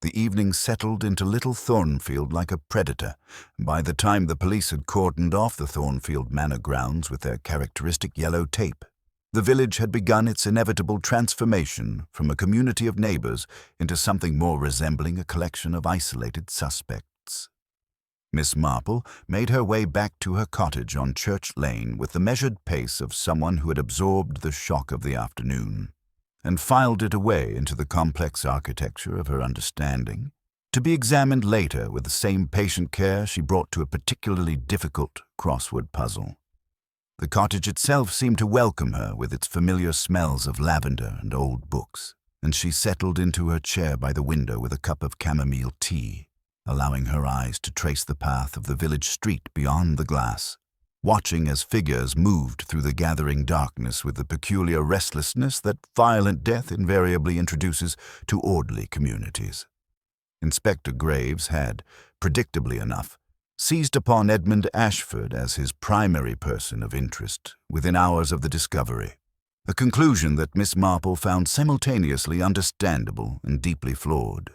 The evening settled into Little Thornfield like a predator, and by the time the police had cordoned off the Thornfield Manor grounds with their characteristic yellow tape, the village had begun its inevitable transformation from a community of neighbors into something more resembling a collection of isolated suspects. Miss Marple made her way back to her cottage on Church Lane with the measured pace of someone who had absorbed the shock of the afternoon, and filed it away into the complex architecture of her understanding, to be examined later with the same patient care she brought to a particularly difficult crossword puzzle. The cottage itself seemed to welcome her with its familiar smells of lavender and old books, and she settled into her chair by the window with a cup of chamomile tea, allowing her eyes to trace the path of the village street beyond the glass, watching as figures moved through the gathering darkness with the peculiar restlessness that violent death invariably introduces to orderly communities. Inspector Graves had, predictably enough, seized upon Edmund Ashford as his primary person of interest within hours of the discovery, a conclusion that Miss Marple found simultaneously understandable and deeply flawed.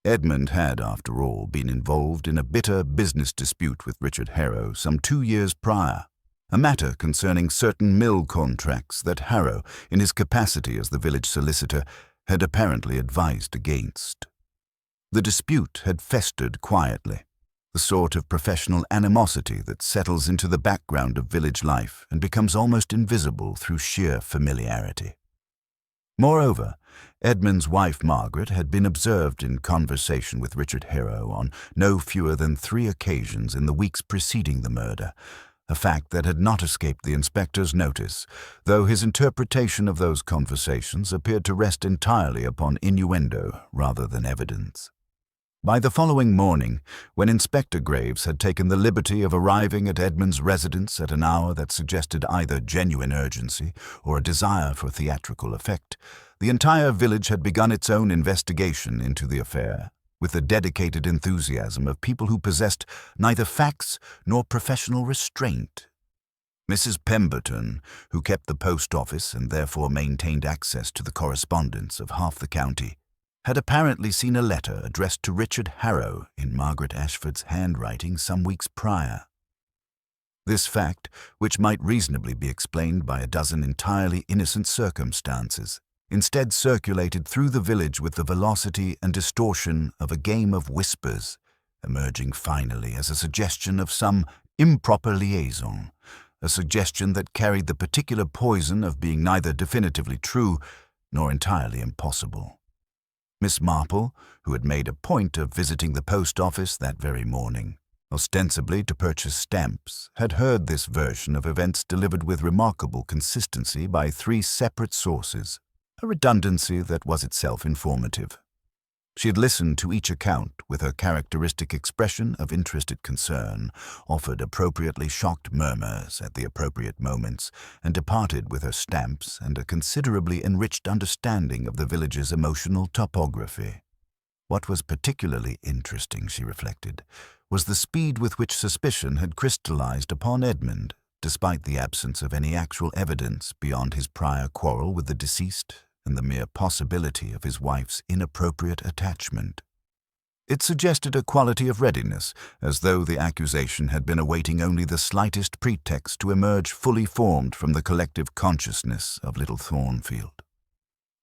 Edmund had, after all, been involved in a bitter business dispute with Richard Harrow some 2 years prior, a matter concerning certain mill contracts that Harrow, in his capacity as the village solicitor, had apparently advised against. The dispute had festered quietly, the sort of professional animosity that settles into the background of village life and becomes almost invisible through sheer familiarity. Moreover, Edmund's wife Margaret had been observed in conversation with Richard Harrow on no fewer than 3 occasions in the weeks preceding the murder, a fact that had not escaped the inspector's notice, though his interpretation of those conversations appeared to rest entirely upon innuendo rather than evidence. By the following morning, when Inspector Graves had taken the liberty of arriving at Edmund's residence at an hour that suggested either genuine urgency or a desire for theatrical effect, the entire village had begun its own investigation into the affair, with the dedicated enthusiasm of people who possessed neither facts nor professional restraint. Mrs. Pemberton, who kept the post office and therefore maintained access to the correspondence of half the county, had apparently seen a letter addressed to Richard Harrow in Margaret Ashford's handwriting some weeks prior. This fact, which might reasonably be explained by a dozen entirely innocent circumstances, instead circulated through the village with the velocity and distortion of a game of whispers, emerging finally as a suggestion of some improper liaison, a suggestion that carried the particular poison of being neither definitively true nor entirely impossible. Miss Marple, who had made a point of visiting the post office that very morning, ostensibly to purchase stamps, had heard this version of events delivered with remarkable consistency by 3 separate sources, a redundancy that was itself informative. She had listened to each account with her characteristic expression of interested concern, offered appropriately shocked murmurs at the appropriate moments, and departed with her stamps and a considerably enriched understanding of the village's emotional topography. What was particularly interesting, she reflected, was the speed with which suspicion had crystallized upon Edmund, despite the absence of any actual evidence beyond his prior quarrel with the deceased and the mere possibility of his wife's inappropriate attachment. It suggested a quality of readiness, as though the accusation had been awaiting only the slightest pretext to emerge fully formed from the collective consciousness of Little Thornfield.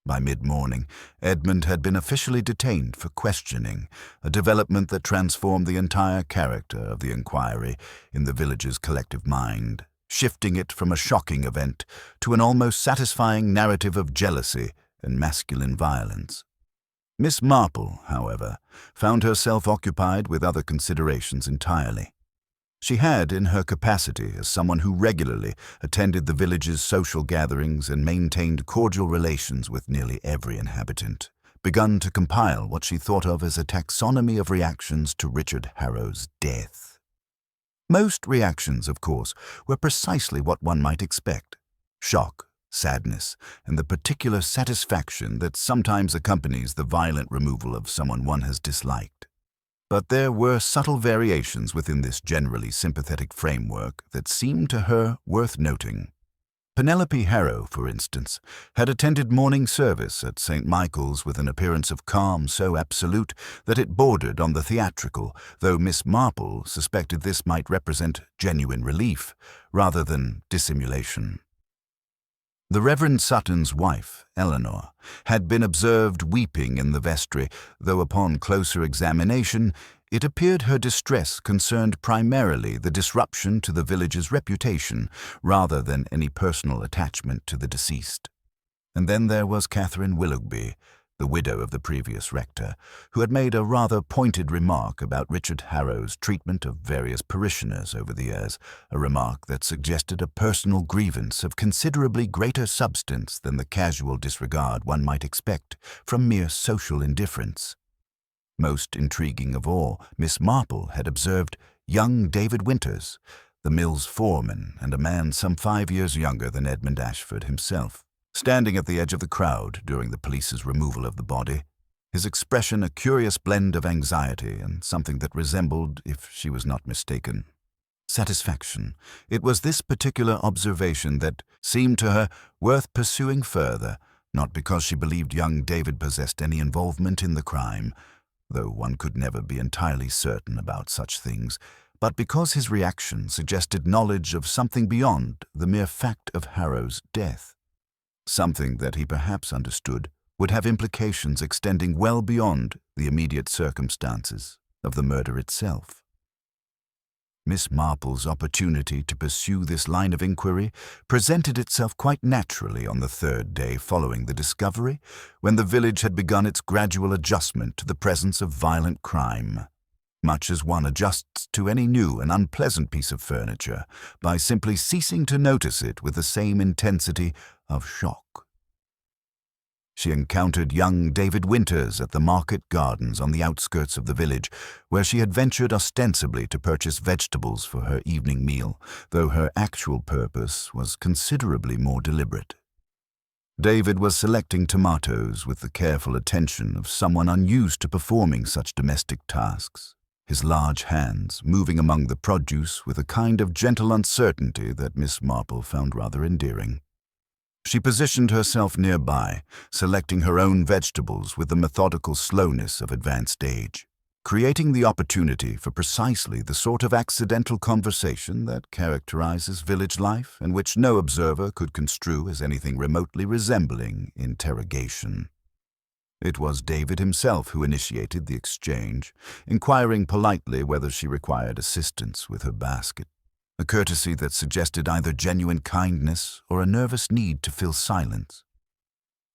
By mid-morning, Edmund had been officially detained for questioning, a development that transformed the entire character of the inquiry in the village's collective mind, shifting it from a shocking event to an almost satisfying narrative of jealousy and masculine violence. Miss Marple, however, found herself occupied with other considerations entirely. She had, in her capacity as someone who regularly attended the village's social gatherings and maintained cordial relations with nearly every inhabitant, begun to compile what she thought of as a taxonomy of reactions to Richard Harrow's death. Most reactions, of course, were precisely what one might expect: shock, sadness, and the particular satisfaction that sometimes accompanies the violent removal of someone one has disliked. But there were subtle variations within this generally sympathetic framework that seemed to her worth noting. Penelope Harrow, for instance, had attended morning service at St. Michael's with an appearance of calm so absolute that it bordered on the theatrical, though Miss Marple suspected this might represent genuine relief rather than dissimulation. The Reverend Sutton's wife, Eleanor, had been observed weeping in the vestry, though upon closer examination it appeared her distress concerned primarily the disruption to the village's reputation rather than any personal attachment to the deceased. And then there was Catherine Willoughby, the widow of the previous rector, who had made a rather pointed remark about Richard Harrow's treatment of various parishioners over the years, a remark that suggested a personal grievance of considerably greater substance than the casual disregard one might expect from mere social indifference. Most intriguing of all, Miss Marple had observed young David Winters, the mill's foreman and a man some 5 years younger than Edmund Ashford himself, standing at the edge of the crowd during the police's removal of the body, his expression a curious blend of anxiety and something that resembled, if she was not mistaken, satisfaction. It was this particular observation that seemed to her worth pursuing further, not because she believed young David possessed any involvement in the crime, though one could never be entirely certain about such things, but because his reaction suggested knowledge of something beyond the mere fact of Harrow's death. Something that he perhaps understood would have implications extending well beyond the immediate circumstances of the murder itself. Miss Marple's opportunity to pursue this line of inquiry presented itself quite naturally on the third day following the discovery, when the village had begun its gradual adjustment to the presence of violent crime, much as one adjusts to any new and unpleasant piece of furniture by simply ceasing to notice it with the same intensity of shock. She encountered young David Winters at the market gardens on the outskirts of the village, where she had ventured ostensibly to purchase vegetables for her evening meal, though her actual purpose was considerably more deliberate. David was selecting tomatoes with the careful attention of someone unused to performing such domestic tasks, his large hands moving among the produce with a kind of gentle uncertainty that Miss Marple found rather endearing. She positioned herself nearby, selecting her own vegetables with the methodical slowness of advanced age, creating the opportunity for precisely the sort of accidental conversation that characterizes village life and which no observer could construe as anything remotely resembling interrogation. It was David himself who initiated the exchange, inquiring politely whether she required assistance with her basket, a courtesy that suggested either genuine kindness or a nervous need to fill silence.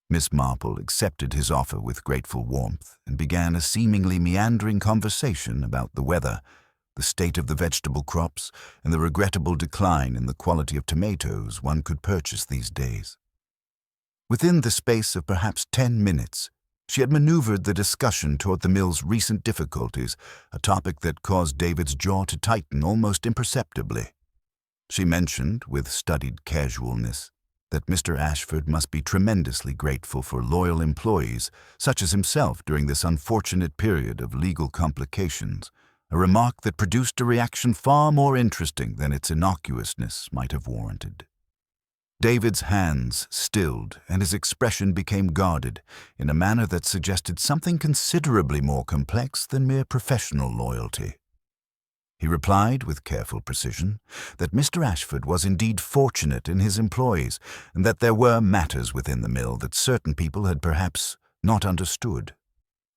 Miss Marple accepted his offer with grateful warmth and began a seemingly meandering conversation about the weather, the state of the vegetable crops, and the regrettable decline in the quality of tomatoes one could purchase these days. Within the space of perhaps 10 minutes, she had maneuvered the discussion toward the mill's recent difficulties, a topic that caused David's jaw to tighten almost imperceptibly. She mentioned, with studied casualness, that Mr. Ashford must be tremendously grateful for loyal employees, such as himself during this unfortunate period of legal complications, a remark that produced a reaction far more interesting than its innocuousness might have warranted. David's hands stilled and his expression became guarded in a manner that suggested something considerably more complex than mere professional loyalty. He replied with careful precision that Mr. Ashford was indeed fortunate in his employees and that there were matters within the mill that certain people had perhaps not understood,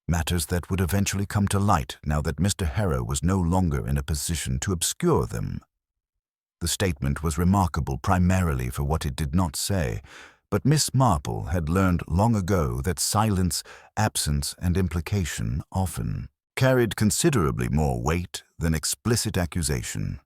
matters that would eventually come to light now that Mr. Harrow was no longer in a position to obscure them. The statement was remarkable primarily for what it did not say, but Miss Marple had learned long ago that silence, absence, and implication often carried considerably more weight than explicit accusation.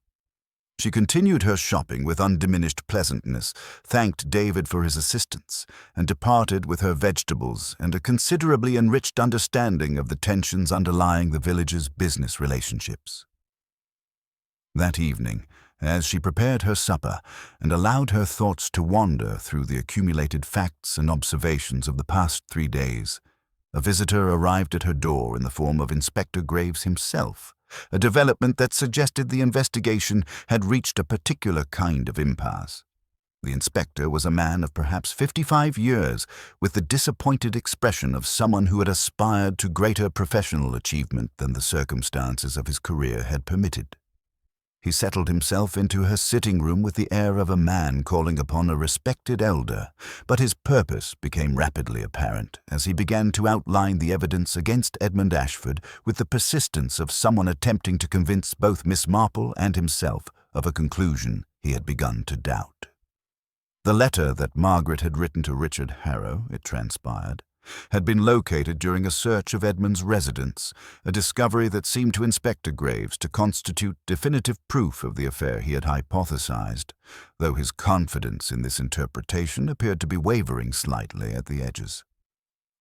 She continued her shopping with undiminished pleasantness, thanked David for his assistance, and departed with her vegetables and a considerably enriched understanding of the tensions underlying the village's business relationships. That evening, as she prepared her supper and allowed her thoughts to wander through the accumulated facts and observations of the past 3 days, a visitor arrived at her door in the form of Inspector Graves himself, a development that suggested the investigation had reached a particular kind of impasse. The inspector was a man of perhaps 55 years, with the disappointed expression of someone who had aspired to greater professional achievement than the circumstances of his career had permitted. He settled himself into her sitting room with the air of a man calling upon a respected elder, but his purpose became rapidly apparent as he began to outline the evidence against Edmund Ashford with the persistence of someone attempting to convince both Miss Marple and himself of a conclusion he had begun to doubt. The letter that Margaret had written to Richard Harrow, it transpired, had been located during a search of Edmund's residence, a discovery that seemed to Inspector Graves to constitute definitive proof of the affair he had hypothesized, though his confidence in this interpretation appeared to be wavering slightly at the edges.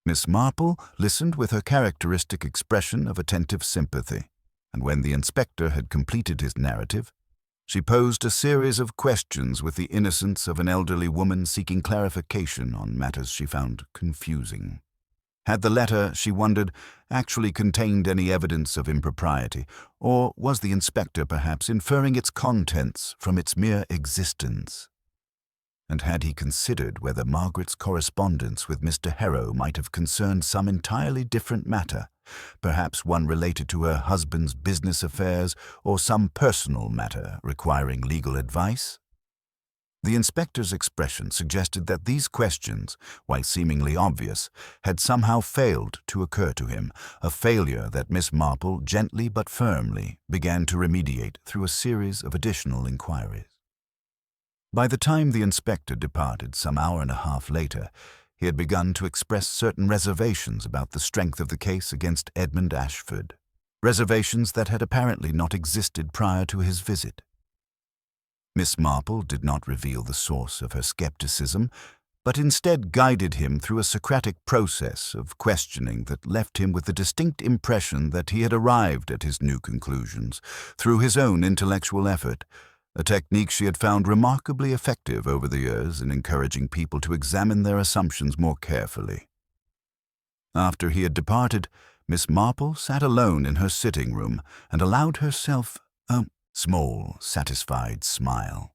Miss Marple listened with her characteristic expression of attentive sympathy, and when the inspector had completed his narrative, she posed a series of questions with the innocence of an elderly woman seeking clarification on matters she found confusing. Had the letter, she wondered, actually contained any evidence of impropriety, or was the inspector perhaps inferring its contents from its mere existence? And had he considered whether Margaret's correspondence with Mr. Harrow might have concerned some entirely different matter, perhaps one related to her husband's business affairs or some personal matter requiring legal advice? The inspector's expression suggested that these questions, while seemingly obvious, had somehow failed to occur to him, a failure that Miss Marple gently but firmly began to remediate through a series of additional inquiries. By the time the inspector departed some hour and a half later, he had begun to express certain reservations about the strength of the case against Edmund Ashford, reservations that had apparently not existed prior to his visit. Miss Marple did not reveal the source of her skepticism, but instead guided him through a Socratic process of questioning that left him with the distinct impression that he had arrived at his new conclusions through his own intellectual effort, a technique she had found remarkably effective over the years in encouraging people to examine their assumptions more carefully. After he had departed, Miss Marple sat alone in her sitting room and allowed herself a small, satisfied smile.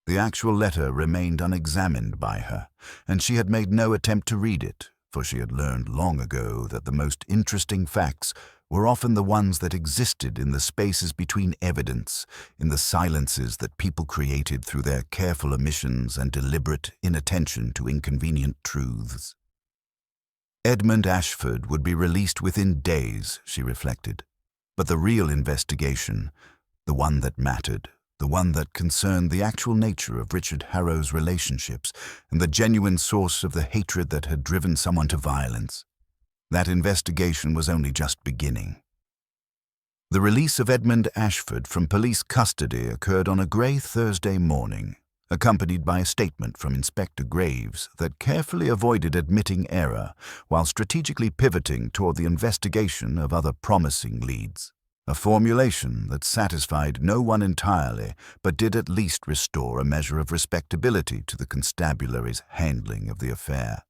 The actual letter remained unexamined by her, and she had made no attempt to read it, for she had learned long ago that the most interesting facts were often the ones that existed in the spaces between evidence, in the silences that people created through their careful omissions and deliberate inattention to inconvenient truths. Edmund Ashford would be released within days, she reflected, but the real investigation, the one that mattered, the one that concerned the actual nature of Richard Harrow's relationships and the genuine source of the hatred that had driven someone to violence, that investigation was only just beginning. The release of Edmund Ashford from police custody occurred on a grey Thursday morning, accompanied by a statement from Inspector Graves that carefully avoided admitting error while strategically pivoting toward the investigation of other promising leads, a formulation that satisfied no one entirely but did at least restore a measure of respectability to the constabulary's handling of the affair.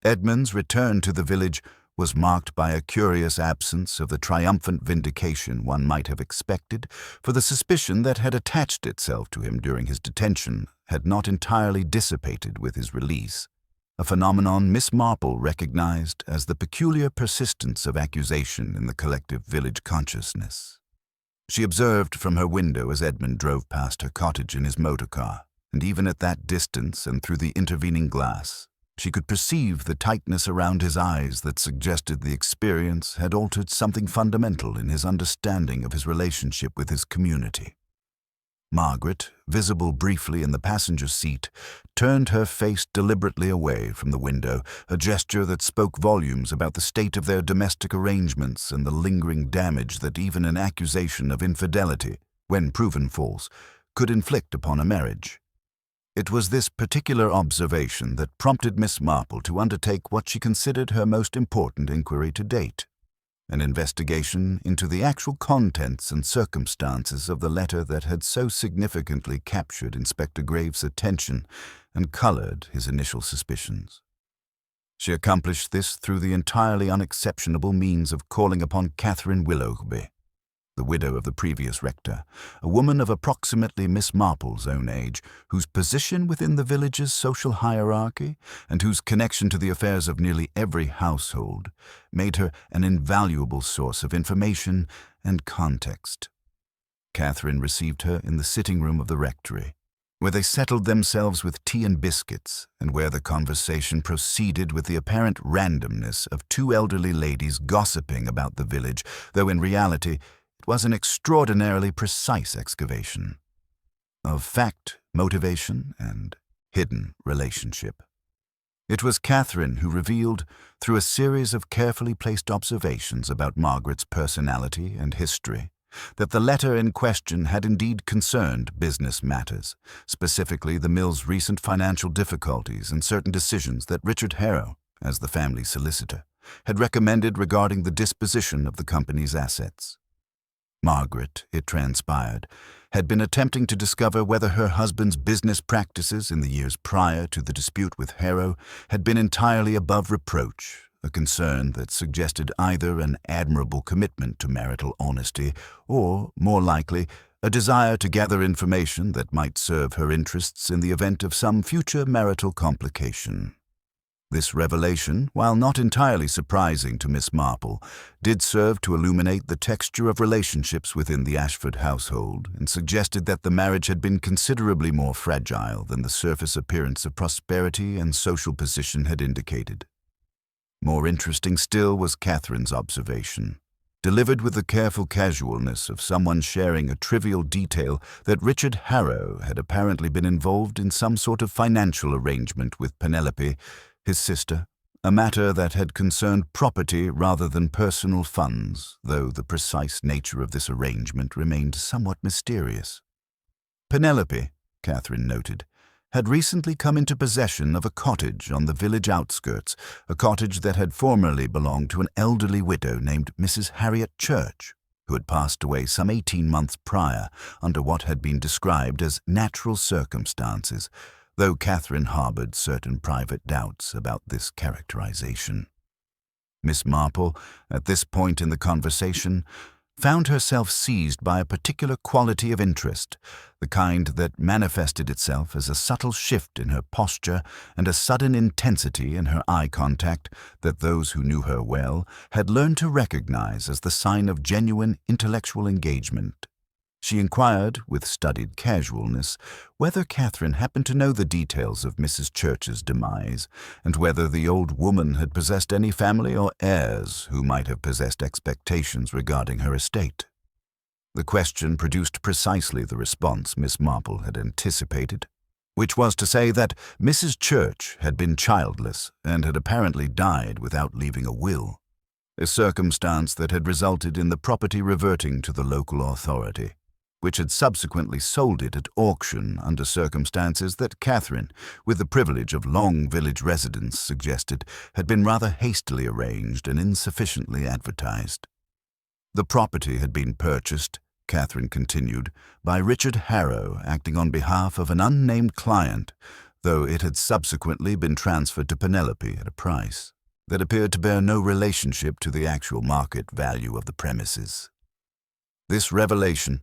Edmund's return to the village was marked by a curious absence of the triumphant vindication one might have expected, for the suspicion that had attached itself to him during his detention had not entirely dissipated with his release, a phenomenon Miss Marple recognized as the peculiar persistence of accusation in the collective village consciousness. She observed from her window as Edmund drove past her cottage in his motor car, and even at that distance and through the intervening glass, she could perceive the tightness around his eyes that suggested the experience had altered something fundamental in his understanding of his relationship with his community. Margaret, visible briefly in the passenger seat, turned her face deliberately away from the window, a gesture that spoke volumes about the state of their domestic arrangements and the lingering damage that even an accusation of infidelity, when proven false, could inflict upon a marriage. It was this particular observation that prompted Miss Marple to undertake what she considered her most important inquiry to date, an investigation into the actual contents and circumstances of the letter that had so significantly captured Inspector Graves' attention and colored his initial suspicions. She accomplished this through the entirely unexceptionable means of calling upon Catherine Willoughby. the widow of the previous rector, a woman of approximately Miss Marple's own age, whose position within the village's social hierarchy and whose connection to the affairs of nearly every household made her an invaluable source of information and context. Catherine received her in the sitting room of the rectory, where they settled themselves with tea and biscuits, and where the conversation proceeded with the apparent randomness of two elderly ladies gossiping about the village, though in reality it was an extraordinarily precise excavation of fact, motivation, and hidden relationship. It was Catherine who revealed, through a series of carefully placed observations about Margaret's personality and history, that the letter in question had indeed concerned business matters, specifically the mill's recent financial difficulties and certain decisions that Richard Harrow, as the family solicitor, had recommended regarding the disposition of the company's assets. Margaret, it transpired, had been attempting to discover whether her husband's business practices in the years prior to the dispute with Harrow had been entirely above reproach, a concern that suggested either an admirable commitment to marital honesty or, more likely, a desire to gather information that might serve her interests in the event of some future marital complication. This revelation, while not entirely surprising to Miss Marple, did serve to illuminate the texture of relationships within the Ashford household and suggested that the marriage had been considerably more fragile than the surface appearance of prosperity and social position had indicated. More interesting still was Catherine's observation, delivered with the careful casualness of someone sharing a trivial detail, that Richard Harrow had apparently been involved in some sort of financial arrangement with Penelope, his sister, a matter that had concerned property rather than personal funds, though the precise nature of this arrangement remained somewhat mysterious. Penelope, Catherine noted, had recently come into possession of a cottage on the village outskirts, a cottage that had formerly belonged to an elderly widow named Mrs. Harriet Church, who had passed away some 18 months prior under what had been described as natural circumstances, though Catherine harbored certain private doubts about this characterization. Miss Marple, at this point in the conversation, found herself seized by a particular quality of interest, the kind that manifested itself as a subtle shift in her posture and a sudden intensity in her eye contact that those who knew her well had learned to recognize as the sign of genuine intellectual engagement. She inquired, with studied casualness, whether Catherine happened to know the details of Mrs. Church's demise, and whether the old woman had possessed any family or heirs who might have possessed expectations regarding her estate. The question produced precisely the response Miss Marple had anticipated, which was to say that Mrs. Church had been childless and had apparently died without leaving a will, a circumstance that had resulted in the property reverting to the local authority, which had subsequently sold it at auction under circumstances that Catherine, with the privilege of long village residence, suggested had been rather hastily arranged and insufficiently advertised. The property had been purchased, Catherine continued, by Richard Harrow acting on behalf of an unnamed client, though it had subsequently been transferred to Penelope at a price that appeared to bear no relationship to the actual market value of the premises. This revelation,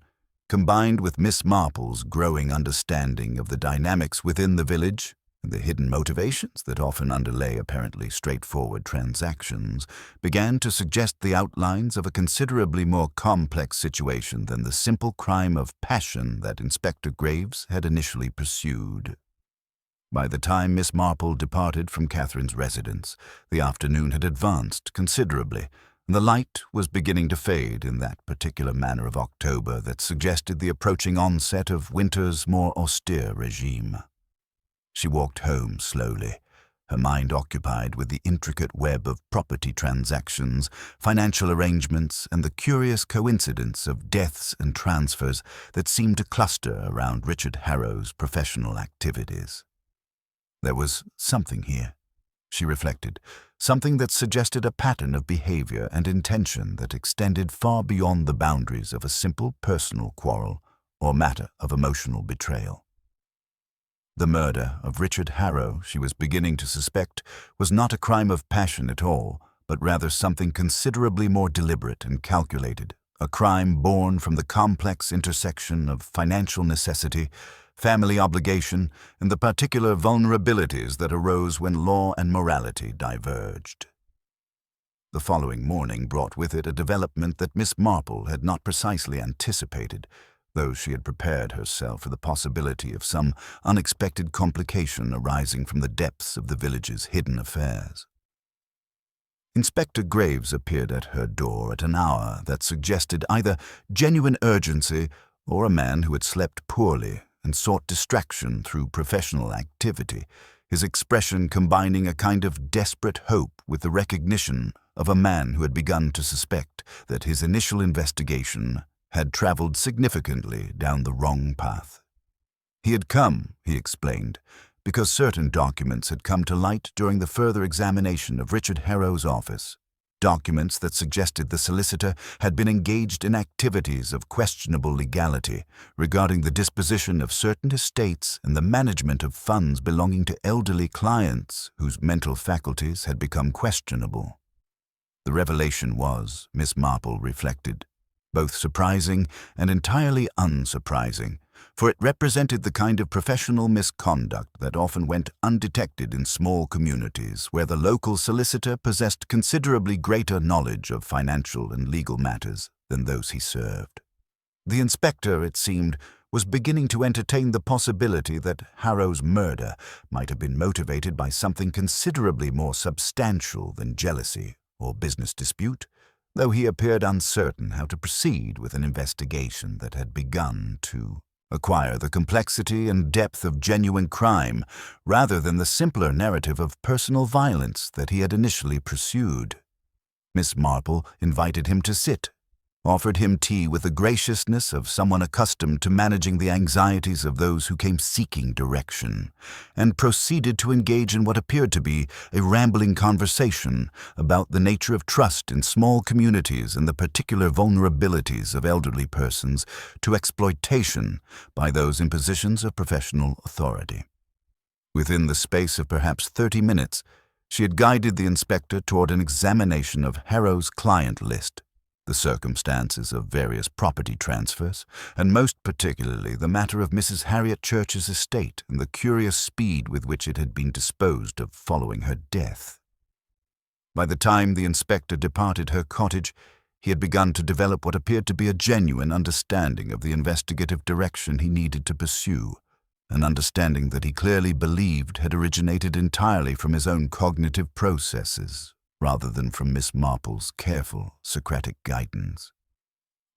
combined with Miss Marple's growing understanding of the dynamics within the village and the hidden motivations that often underlay apparently straightforward transactions, began to suggest the outlines of a considerably more complex situation than the simple crime of passion that Inspector Graves had initially pursued. By the time Miss Marple departed from Catherine's residence, the afternoon had advanced considerably, and the light was beginning to fade in that particular manner of October that suggested the approaching onset of winter's more austere regime. She walked home slowly, her mind occupied with the intricate web of property transactions, financial arrangements, and the curious coincidence of deaths and transfers that seemed to cluster around Richard Harrow's professional activities. There was something here, she reflected, something that suggested a pattern of behavior and intention that extended far beyond the boundaries of a simple personal quarrel or matter of emotional betrayal. The murder of Richard Harrow, she was beginning to suspect, was not a crime of passion at all, but rather something considerably more deliberate and calculated, a crime born from the complex intersection of financial necessity, family obligation, and the particular vulnerabilities that arose when law and morality diverged. The following morning brought with it a development that Miss Marple had not precisely anticipated, though she had prepared herself for the possibility of some unexpected complication arising from the depths of the village's hidden affairs. Inspector Graves appeared at her door at an hour that suggested either genuine urgency or a man who had slept poorly and sought distraction through professional activity, his expression combining a kind of desperate hope with the recognition of a man who had begun to suspect that his initial investigation had traveled significantly down the wrong path. He had come, he explained, because certain documents had come to light during the further examination of Richard Harrow's office, documents that suggested the solicitor had been engaged in activities of questionable legality regarding the disposition of certain estates and the management of funds belonging to elderly clients whose mental faculties had become questionable. The revelation was, Miss Marple reflected, both surprising and entirely unsurprising, for it represented the kind of professional misconduct that often went undetected in small communities where the local solicitor possessed considerably greater knowledge of financial and legal matters than those he served. The inspector, it seemed, was beginning to entertain the possibility that Harrow's murder might have been motivated by something considerably more substantial than jealousy or business dispute, though he appeared uncertain how to proceed with an investigation that had begun to acquire the complexity and depth of genuine crime rather than the simpler narrative of personal violence that he had initially pursued. Miss Marple invited him to sit, offered him tea with the graciousness of someone accustomed to managing the anxieties of those who came seeking direction, and proceeded to engage in what appeared to be a rambling conversation about the nature of trust in small communities and the particular vulnerabilities of elderly persons to exploitation by those in positions of professional authority. Within the space of perhaps 30 minutes, she had guided the inspector toward an examination of Harrow's client list, the circumstances of various property transfers, and most particularly the matter of Mrs. Harriet Church's estate and the curious speed with which it had been disposed of following her death. By the time the inspector departed her cottage, he had begun to develop what appeared to be a genuine understanding of the investigative direction he needed to pursue, an understanding that he clearly believed had originated entirely from his own cognitive processes, rather than from Miss Marple's careful, Socratic guidance.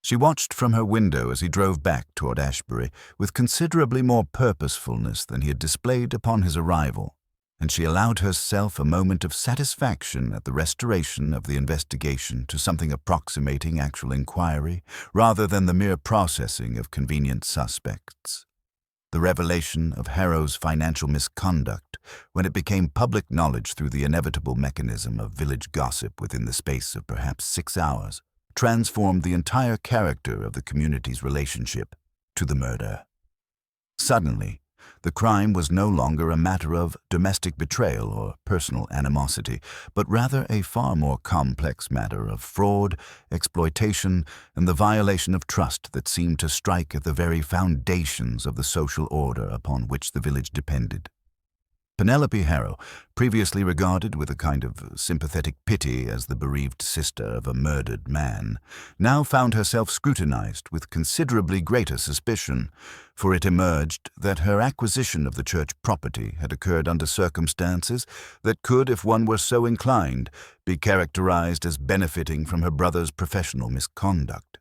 She watched from her window as he drove back toward Ashbury with considerably more purposefulness than he had displayed upon his arrival, and she allowed herself a moment of satisfaction at the restoration of the investigation to something approximating actual inquiry, rather than the mere processing of convenient suspects. The revelation of Harrow's financial misconduct, when it became public knowledge through the inevitable mechanism of village gossip within the space of perhaps 6 hours, transformed the entire character of the community's relationship to the murder. Suddenly, the crime was no longer a matter of domestic betrayal or personal animosity, but rather a far more complex matter of fraud, exploitation, and the violation of trust that seemed to strike at the very foundations of the social order upon which the village depended. Penelope Harrow, previously regarded with a kind of sympathetic pity as the bereaved sister of a murdered man, now found herself scrutinized with considerably greater suspicion, for it emerged that her acquisition of the church property had occurred under circumstances that could, if one were so inclined, be characterized as benefiting from her brother's professional misconduct.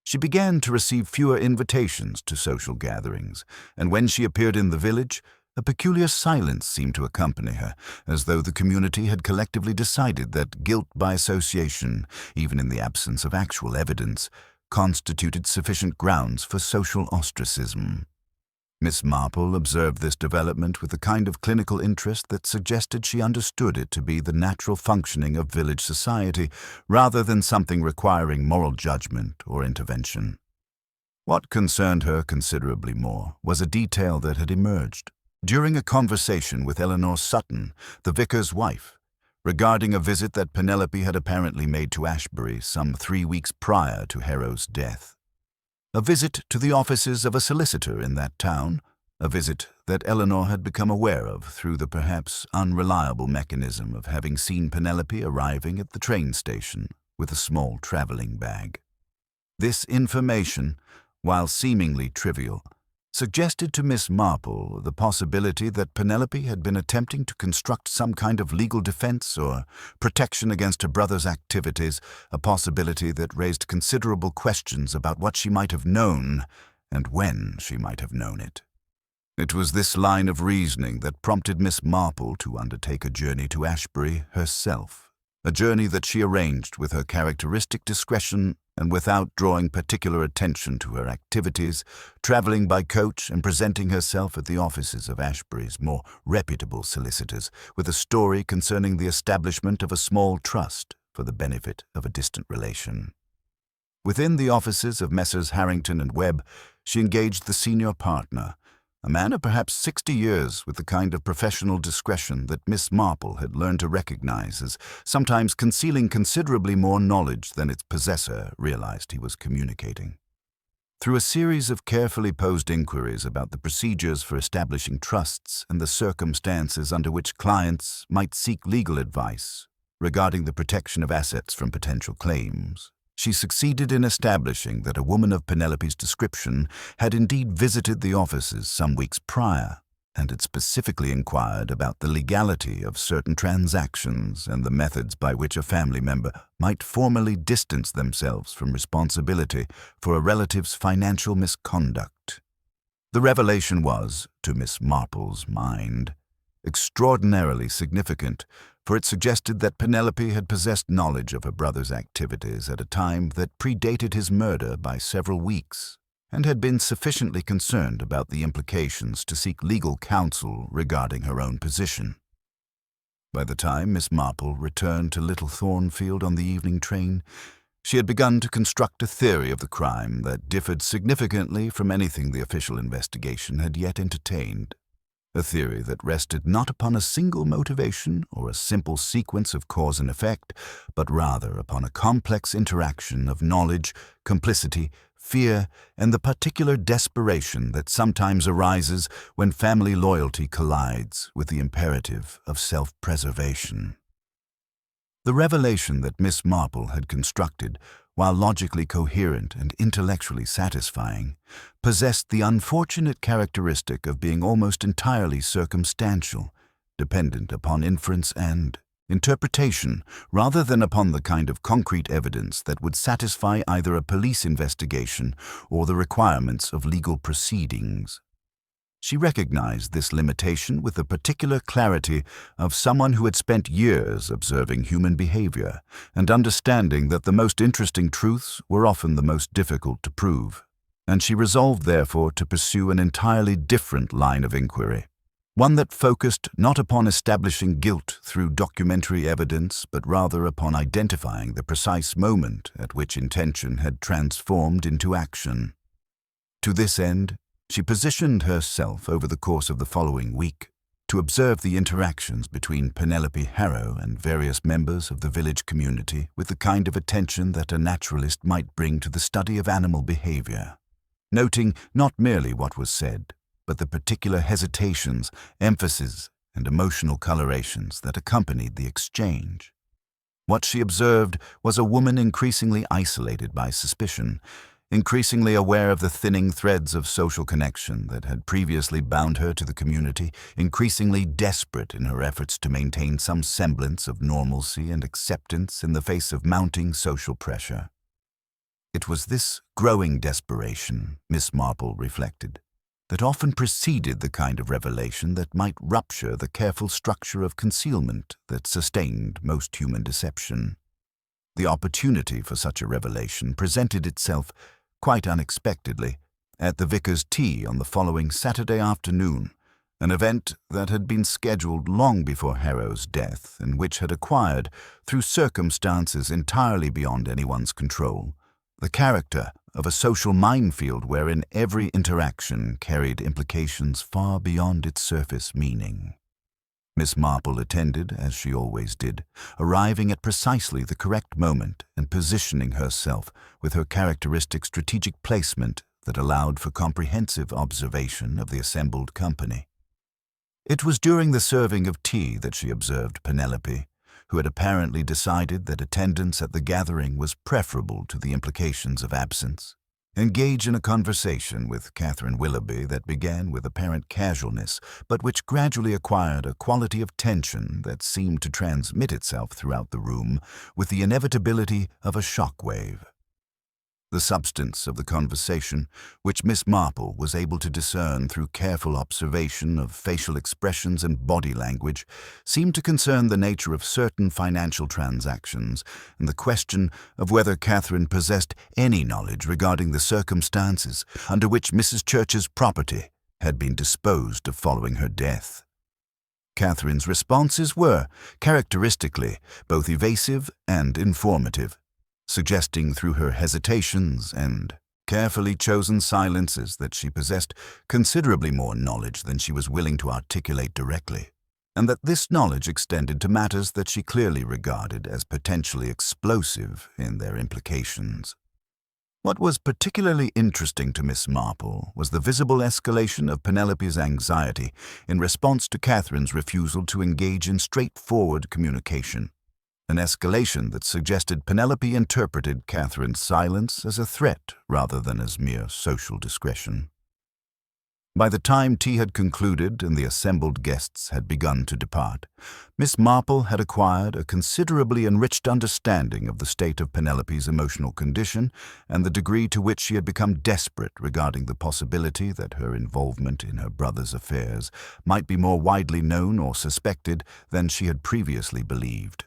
She began to receive fewer invitations to social gatherings, and when she appeared in the village, a peculiar silence seemed to accompany her, as though the community had collectively decided that guilt by association, even in the absence of actual evidence, constituted sufficient grounds for social ostracism. Miss Marple observed this development with a kind of clinical interest that suggested she understood it to be the natural functioning of village society, rather than something requiring moral judgment or intervention. What concerned her considerably more was a detail that had emerged. During a conversation with Eleanor Sutton, the vicar's wife, regarding a visit that Penelope had apparently made to Ashbury some 3 weeks prior to Harrow's death. A visit to the offices of a solicitor in that town, a visit that Eleanor had become aware of through the perhaps unreliable mechanism of having seen Penelope arriving at the train station with a small traveling bag. This information, while seemingly trivial, suggested to Miss Marple the possibility that Penelope had been attempting to construct some kind of legal defense or protection against her brother's activities, a possibility that raised considerable questions about what she might have known and when she might have known it. It was this line of reasoning that prompted Miss Marple to undertake a journey to Ashbury herself, a journey that she arranged with her characteristic discretion and without drawing particular attention to her activities, traveling by coach and presenting herself at the offices of Ashbury's more reputable solicitors with a story concerning the establishment of a small trust for the benefit of a distant relation. Within the offices of Messrs. Harrington and Webb, she engaged the senior partner, a man of perhaps 60 years with the kind of professional discretion that Miss Marple had learned to recognize as sometimes concealing considerably more knowledge than its possessor realized he was communicating. Through a series of carefully posed inquiries about the procedures for establishing trusts and the circumstances under which clients might seek legal advice regarding the protection of assets from potential claims, she succeeded in establishing that a woman of Penelope's description had indeed visited the offices some weeks prior and had specifically inquired about the legality of certain transactions and the methods by which a family member might formally distance themselves from responsibility for a relative's financial misconduct. The revelation was, to Miss Marple's mind, extraordinarily significant, for it suggested that Penelope had possessed knowledge of her brother's activities at a time that predated his murder by several weeks, and had been sufficiently concerned about the implications to seek legal counsel regarding her own position. By the time Miss Marple returned to Little Thornfield on the evening train, she had begun to construct a theory of the crime that differed significantly from anything the official investigation had yet entertained. A theory that rested not upon a single motivation or a simple sequence of cause and effect, but rather upon a complex interaction of knowledge, complicity, fear, and the particular desperation that sometimes arises when family loyalty collides with the imperative of self-preservation. The revelation that Miss Marple had constructed, while logically coherent and intellectually satisfying, possessed the unfortunate characteristic of being almost entirely circumstantial, dependent upon inference and interpretation, rather than upon the kind of concrete evidence that would satisfy either a police investigation or the requirements of legal proceedings. She recognized this limitation with the particular clarity of someone who had spent years observing human behavior and understanding that the most interesting truths were often the most difficult to prove, and she resolved therefore to pursue an entirely different line of inquiry, one that focused not upon establishing guilt through documentary evidence, but rather upon identifying the precise moment at which intention had transformed into action. To this end, she positioned herself over the course of the following week to observe the interactions between Penelope Harrow and various members of the village community with the kind of attention that a naturalist might bring to the study of animal behavior, noting not merely what was said, but the particular hesitations, emphases, and emotional colorations that accompanied the exchange. What she observed was a woman increasingly isolated by suspicion, increasingly aware of the thinning threads of social connection that had previously bound her to the community, increasingly desperate in her efforts to maintain some semblance of normalcy and acceptance in the face of mounting social pressure. It was this growing desperation, Miss Marple reflected, that often preceded the kind of revelation that might rupture the careful structure of concealment that sustained most human deception. The opportunity for such a revelation presented itself quite unexpectedly at the vicar's tea on the following Saturday afternoon, an event that had been scheduled long before Harrow's death and which had acquired, through circumstances entirely beyond anyone's control, the character of a social minefield wherein every interaction carried implications far beyond its surface meaning. Miss Marple attended, as she always did, arriving at precisely the correct moment and positioning herself with her characteristic strategic placement that allowed for comprehensive observation of the assembled company. It was during the serving of tea that she observed Penelope, who had apparently decided that attendance at the gathering was preferable to the implications of absence, engage in a conversation with Catherine Willoughby that began with apparent casualness, but which gradually acquired a quality of tension that seemed to transmit itself throughout the room with the inevitability of a shock wave. The substance of the conversation, which Miss Marple was able to discern through careful observation of facial expressions and body language, seemed to concern the nature of certain financial transactions and the question of whether Catherine possessed any knowledge regarding the circumstances under which Mrs. Church's property had been disposed of following her death. Catherine's responses were, characteristically, both evasive and informative, suggesting through her hesitations and carefully chosen silences that she possessed considerably more knowledge than she was willing to articulate directly, and that this knowledge extended to matters that she clearly regarded as potentially explosive in their implications. What was particularly interesting to Miss Marple was the visible escalation of Penelope's anxiety in response to Catherine's refusal to engage in straightforward communication. An escalation that suggested Penelope interpreted Catherine's silence as a threat rather than as mere social discretion. By the time tea had concluded and the assembled guests had begun to depart, Miss Marple had acquired a considerably enriched understanding of the state of Penelope's emotional condition and the degree to which she had become desperate regarding the possibility that her involvement in her brother's affairs might be more widely known or suspected than she had previously believed.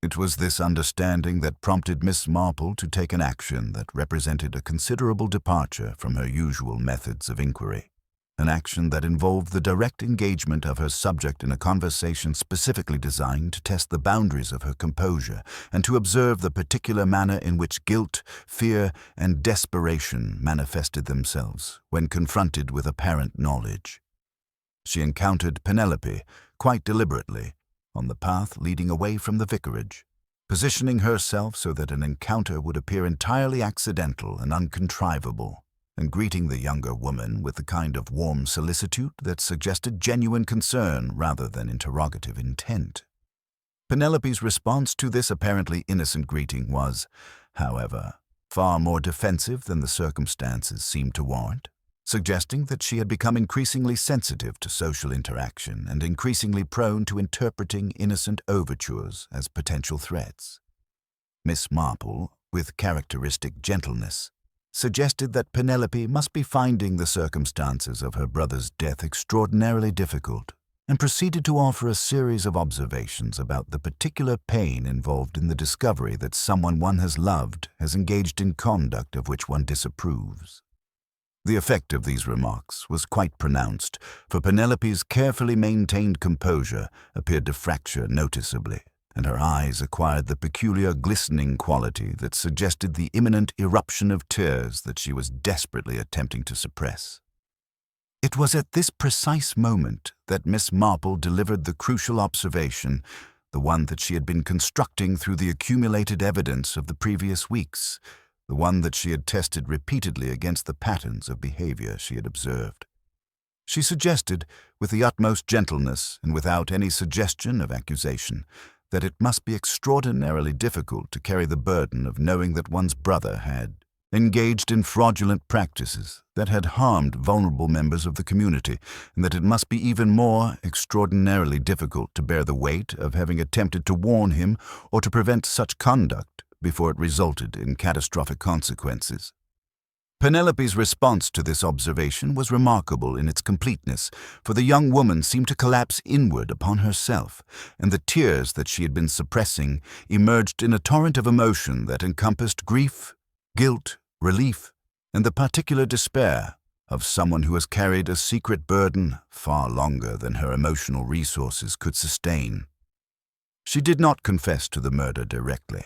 It was this understanding that prompted Miss Marple to take an action that represented a considerable departure from her usual methods of inquiry, an action that involved the direct engagement of her subject in a conversation specifically designed to test the boundaries of her composure and to observe the particular manner in which guilt, fear, and desperation manifested themselves when confronted with apparent knowledge. She encountered Penelope, quite deliberately, on the path leading away from the vicarage, positioning herself so that an encounter would appear entirely accidental and uncontrivable, and greeting the younger woman with a kind of warm solicitude that suggested genuine concern rather than interrogative intent. Penelope's response to this apparently innocent greeting was, however, far more defensive than the circumstances seemed to warrant, suggesting that she had become increasingly sensitive to social interaction and increasingly prone to interpreting innocent overtures as potential threats. Miss Marple, with characteristic gentleness, suggested that Penelope must be finding the circumstances of her brother's death extraordinarily difficult, and proceeded to offer a series of observations about the particular pain involved in the discovery that someone one has loved has engaged in conduct of which one disapproves. The effect of these remarks was quite pronounced, for Penelope's carefully maintained composure appeared to fracture noticeably, and her eyes acquired the peculiar glistening quality that suggested the imminent eruption of tears that she was desperately attempting to suppress. It was at this precise moment that Miss Marple delivered the crucial observation, the one that she had been constructing through the accumulated evidence of the previous weeks, the one that she had tested repeatedly against the patterns of behavior she had observed. She suggested, with the utmost gentleness and without any suggestion of accusation, that it must be extraordinarily difficult to carry the burden of knowing that one's brother had engaged in fraudulent practices that had harmed vulnerable members of the community, and that it must be even more extraordinarily difficult to bear the weight of having attempted to warn him or to prevent such conduct before it resulted in catastrophic consequences. Penelope's response to this observation was remarkable in its completeness, for the young woman seemed to collapse inward upon herself, and the tears that she had been suppressing emerged in a torrent of emotion that encompassed grief, guilt, relief, and the particular despair of someone who has carried a secret burden far longer than her emotional resources could sustain. She did not confess to the murder directly,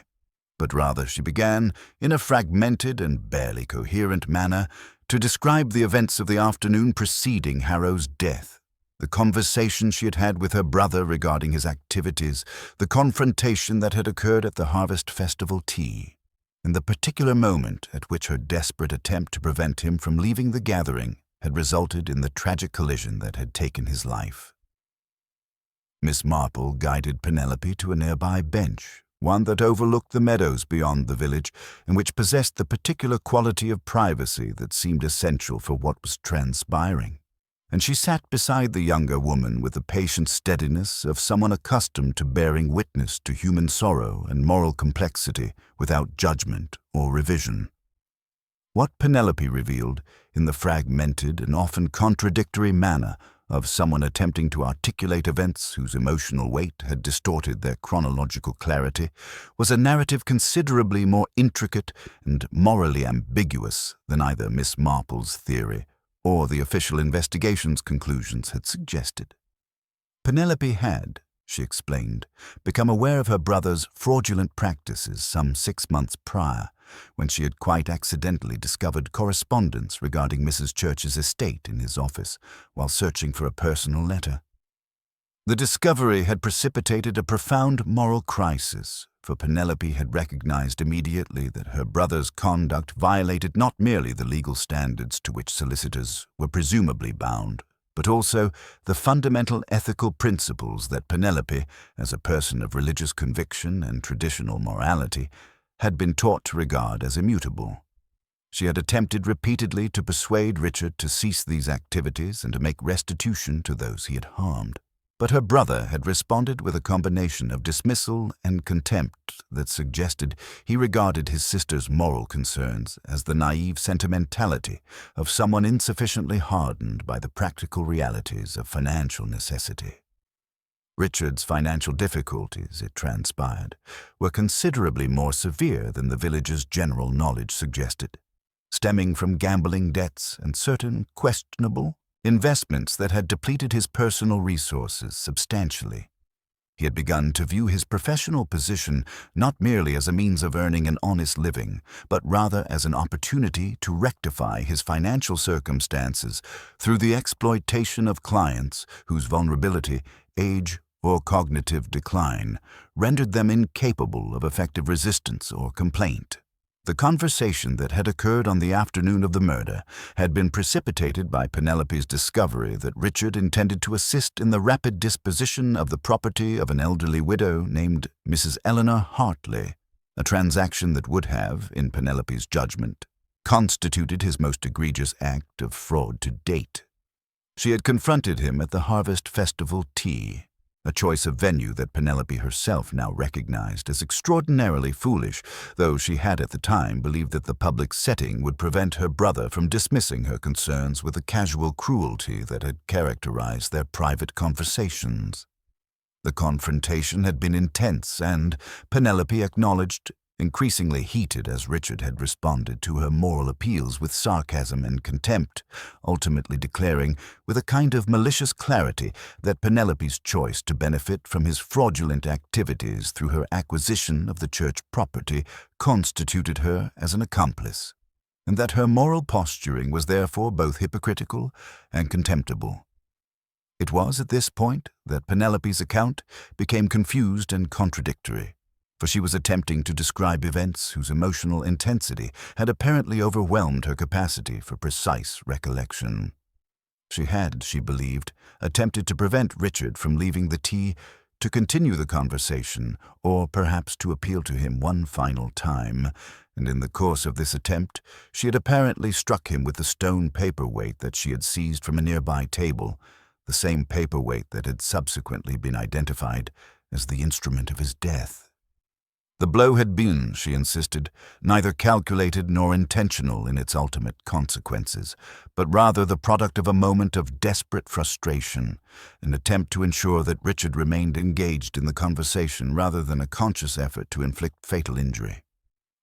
but rather she began, in a fragmented and barely coherent manner, to describe the events of the afternoon preceding Harrow's death, The conversation she had had with her brother regarding his activities, the confrontation that had occurred at the Harvest Festival tea, and the particular moment at which her desperate attempt to prevent him from leaving the gathering had resulted in the tragic collision that had taken his life. Miss Marple guided Penelope to a nearby bench, one that overlooked the meadows beyond the village, and which possessed the particular quality of privacy that seemed essential for what was transpiring. And she sat beside the younger woman with the patient steadiness of someone accustomed to bearing witness to human sorrow and moral complexity without judgment or revision. What Penelope revealed, in the fragmented and often contradictory manner of someone attempting to articulate events whose emotional weight had distorted their chronological clarity, was a narrative considerably more intricate and morally ambiguous than either Miss Marple's theory or the official investigation's conclusions had suggested. Penelope had, she explained, become aware of her brother's fraudulent practices some 6 months prior, when she had quite accidentally discovered correspondence regarding Mrs. Church's estate in his office while searching for a personal letter. The discovery had precipitated a profound moral crisis, for Penelope had recognized immediately that her brother's conduct violated not merely the legal standards to which solicitors were presumably bound, but also the fundamental ethical principles that Penelope, as a person of religious conviction and traditional morality, had been taught to regard as immutable. She had attempted repeatedly to persuade Richard to cease these activities and to make restitution to those he had harmed. But her brother had responded with a combination of dismissal and contempt that suggested he regarded his sister's moral concerns as the naive sentimentality of someone insufficiently hardened by the practical realities of financial necessity. Richard's financial difficulties, it transpired, were considerably more severe than the village's general knowledge suggested, stemming from gambling debts and certain questionable investments that had depleted his personal resources substantially. He had begun to view his professional position not merely as a means of earning an honest living, but rather as an opportunity to rectify his financial circumstances through the exploitation of clients whose vulnerability, age, or cognitive decline rendered them incapable of effective resistance or complaint. The conversation that had occurred on the afternoon of the murder had been precipitated by Penelope's discovery that Richard intended to assist in the rapid disposition of the property of an elderly widow named Mrs. Eleanor Hartley, a transaction that would have, in Penelope's judgment, constituted his most egregious act of fraud to date. She had confronted him at the Harvest Festival tea, a choice of venue that Penelope herself now recognized as extraordinarily foolish, though she had at the time believed that the public setting would prevent her brother from dismissing her concerns with the casual cruelty that had characterized their private conversations. The confrontation had been intense and, Penelope acknowledged, increasingly heated as Richard had responded to her moral appeals with sarcasm and contempt, ultimately declaring, with a kind of malicious clarity, that Penelope's choice to benefit from his fraudulent activities through her acquisition of the church property constituted her as an accomplice, and that her moral posturing was therefore both hypocritical and contemptible. It was at this point that Penelope's account became confused and contradictory, for she was attempting to describe events whose emotional intensity had apparently overwhelmed her capacity for precise recollection. She had, she believed, attempted to prevent Richard from leaving the tea to continue the conversation, or perhaps to appeal to him one final time, and in the course of this attempt she had apparently struck him with the stone paperweight that she had seized from a nearby table, the same paperweight that had subsequently been identified as the instrument of his death. The blow had been, she insisted, neither calculated nor intentional in its ultimate consequences, but rather the product of a moment of desperate frustration, an attempt to ensure that Richard remained engaged in the conversation rather than a conscious effort to inflict fatal injury.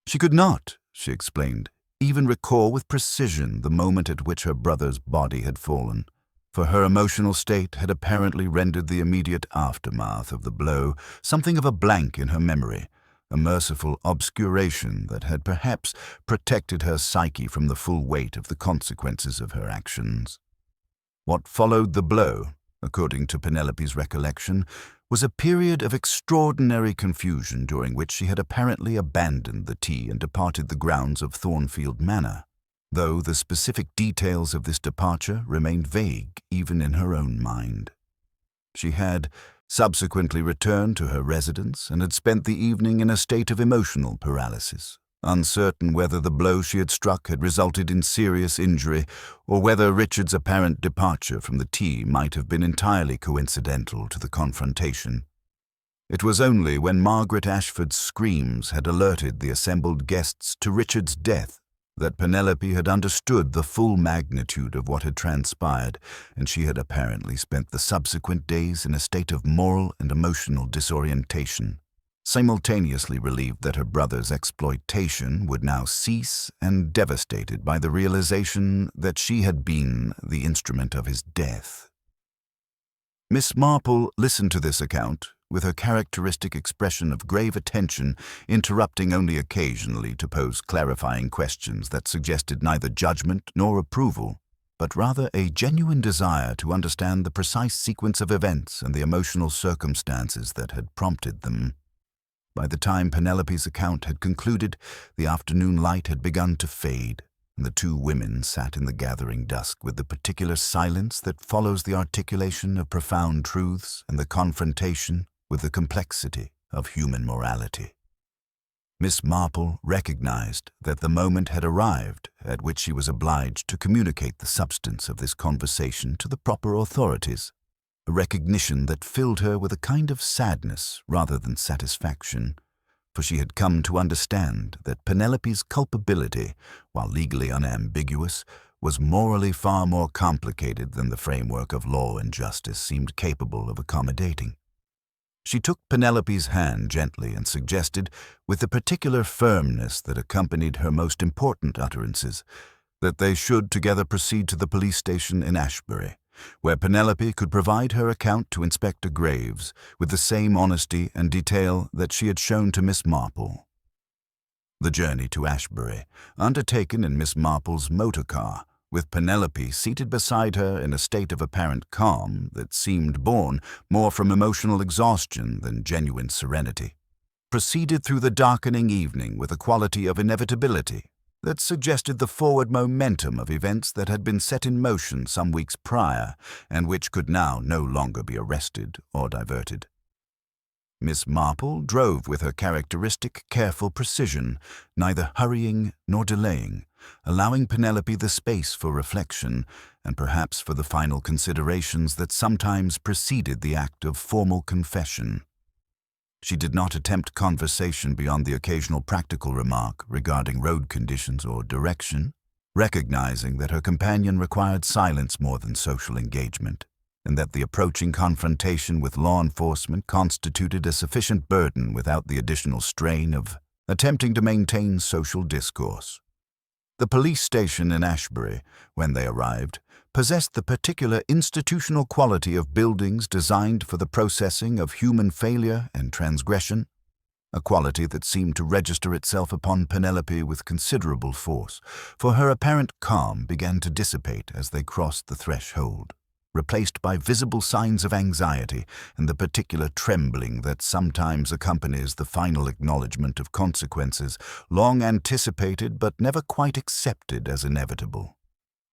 She could not, she explained, even recall with precision the moment at which her brother's body had fallen, for her emotional state had apparently rendered the immediate aftermath of the blow something of a blank in her memory, a merciful obscuration that had perhaps protected her psyche from the full weight of the consequences of her actions. What followed the blow, according to Penelope's recollection, was a period of extraordinary confusion during which she had apparently abandoned the tea and departed the grounds of Thornfield Manor, though the specific details of this departure remained vague even in her own mind. She had subsequently returned to her residence and had spent the evening in a state of emotional paralysis, uncertain whether the blow she had struck had resulted in serious injury or whether Richard's apparent departure from the tea might have been entirely coincidental to the confrontation. It was only when Margaret Ashford's screams had alerted the assembled guests to Richard's death that Penelope had understood the full magnitude of what had transpired, and she had apparently spent the subsequent days in a state of moral and emotional disorientation, simultaneously relieved that her brother's exploitation would now cease and devastated by the realization that she had been the instrument of his death. Miss Marple listened to this account with her characteristic expression of grave attention, interrupting only occasionally to pose clarifying questions that suggested neither judgment nor approval, but rather a genuine desire to understand the precise sequence of events and the emotional circumstances that had prompted them. By the time Penelope's account had concluded, the afternoon light had begun to fade, and the two women sat in the gathering dusk with the particular silence that follows the articulation of profound truths and the confrontation with the complexity of human morality. Miss Marple recognized that the moment had arrived at which she was obliged to communicate the substance of this conversation to the proper authorities, a recognition that filled her with a kind of sadness rather than satisfaction, for she had come to understand that Penelope's culpability, while legally unambiguous, was morally far more complicated than the framework of law and justice seemed capable of accommodating. She took Penelope's hand gently and suggested, with the particular firmness that accompanied her most important utterances, that they should together proceed to the police station in Ashbury, where Penelope could provide her account to Inspector Graves with the same honesty and detail that she had shown to Miss Marple. The journey to Ashbury, undertaken in Miss Marple's motor car, with Penelope seated beside her in a state of apparent calm that seemed born more from emotional exhaustion than genuine serenity, proceeded through the darkening evening with a quality of inevitability that suggested the forward momentum of events that had been set in motion some weeks prior and which could now no longer be arrested or diverted. Miss Marple drove with her characteristic careful precision, neither hurrying nor delaying, allowing Penelope the space for reflection and perhaps for the final considerations that sometimes preceded the act of formal confession. She did not attempt conversation beyond the occasional practical remark regarding road conditions or direction, recognizing that her companion required silence more than social engagement, and that the approaching confrontation with law enforcement constituted a sufficient burden without the additional strain of attempting to maintain social discourse. The police station in Ashbury, when they arrived, possessed the particular institutional quality of buildings designed for the processing of human failure and transgression, a quality that seemed to register itself upon Penelope with considerable force, for her apparent calm began to dissipate as they crossed the threshold, replaced by visible signs of anxiety and the particular trembling that sometimes accompanies the final acknowledgement of consequences long anticipated but never quite accepted as inevitable.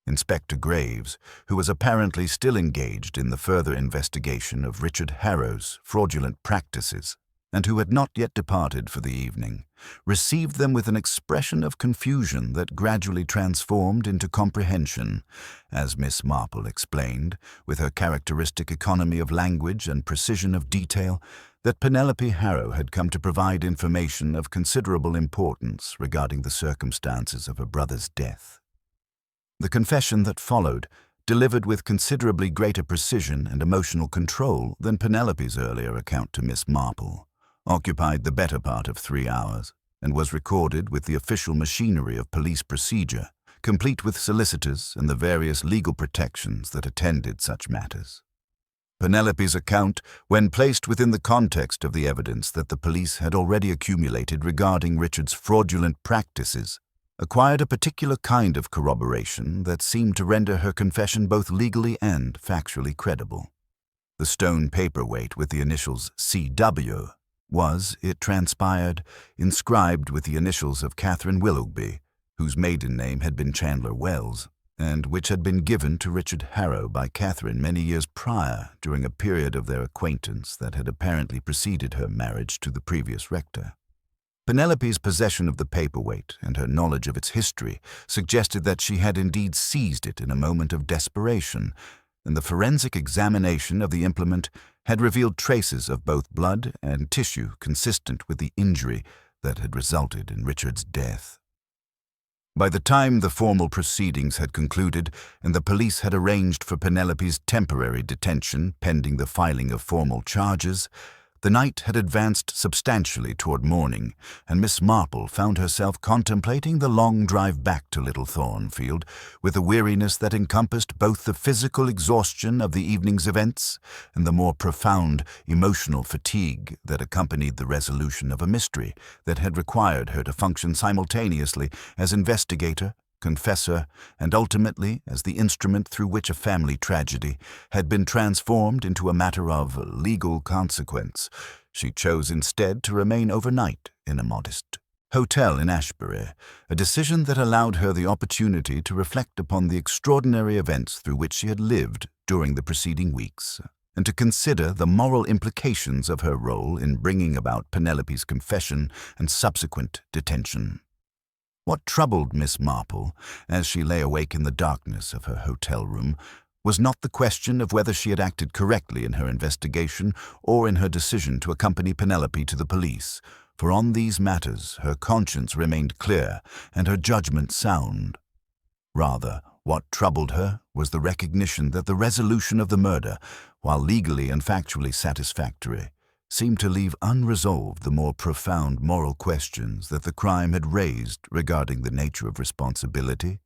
Inspector Graves, who was apparently still engaged in the further investigation of Richard Harrow's fraudulent practices, and who had not yet departed for the evening, received them with an expression of confusion that gradually transformed into comprehension, as Miss Marple explained, with her characteristic economy of language and precision of detail, that Penelope Harrow had come to provide information of considerable importance regarding the circumstances of her brother's death. The confession that followed, delivered with considerably greater precision and emotional control than Penelope's earlier account to Miss Marple, occupied the better part of 3 hours, and was recorded with the official machinery of police procedure, complete with solicitors and the various legal protections that attended such matters. Penelope's account, when placed within the context of the evidence that the police had already accumulated regarding Richard's fraudulent practices, acquired a particular kind of corroboration that seemed to render her confession both legally and factually credible. The stone paperweight with the initials C.W. was, it transpired, inscribed with the initials of Catherine Willoughby, whose maiden name had been Chandler Wells, and which had been given to Richard Harrow by Catherine many years prior during a period of their acquaintance that had apparently preceded her marriage to the previous rector. Penelope's possession of the paperweight and her knowledge of its history suggested that she had indeed seized it in a moment of desperation, and the forensic examination of the implement had revealed traces of both blood and tissue consistent with the injury that had resulted in Richard's death. By the time the formal proceedings had concluded and the police had arranged for Penelope's temporary detention pending the filing of formal charges, the night had advanced substantially toward morning, and Miss Marple found herself contemplating the long drive back to Little Thornfield with a weariness that encompassed both the physical exhaustion of the evening's events and the more profound emotional fatigue that accompanied the resolution of a mystery that had required her to function simultaneously as investigator, confessor, and ultimately as the instrument through which a family tragedy had been transformed into a matter of legal consequence. She chose instead to remain overnight in a modest hotel in Ashbury, a decision that allowed her the opportunity to reflect upon the extraordinary events through which she had lived during the preceding weeks, and to consider the moral implications of her role in bringing about Penelope's confession and subsequent detention. What troubled Miss Marple, as she lay awake in the darkness of her hotel room, was not the question of whether she had acted correctly in her investigation or in her decision to accompany Penelope to the police, for on these matters her conscience remained clear and her judgment sound. Rather, what troubled her was the recognition that the resolution of the murder, while legally and factually satisfactory, seemed to leave unresolved the more profound moral questions that the crime had raised regarding the nature of responsibility,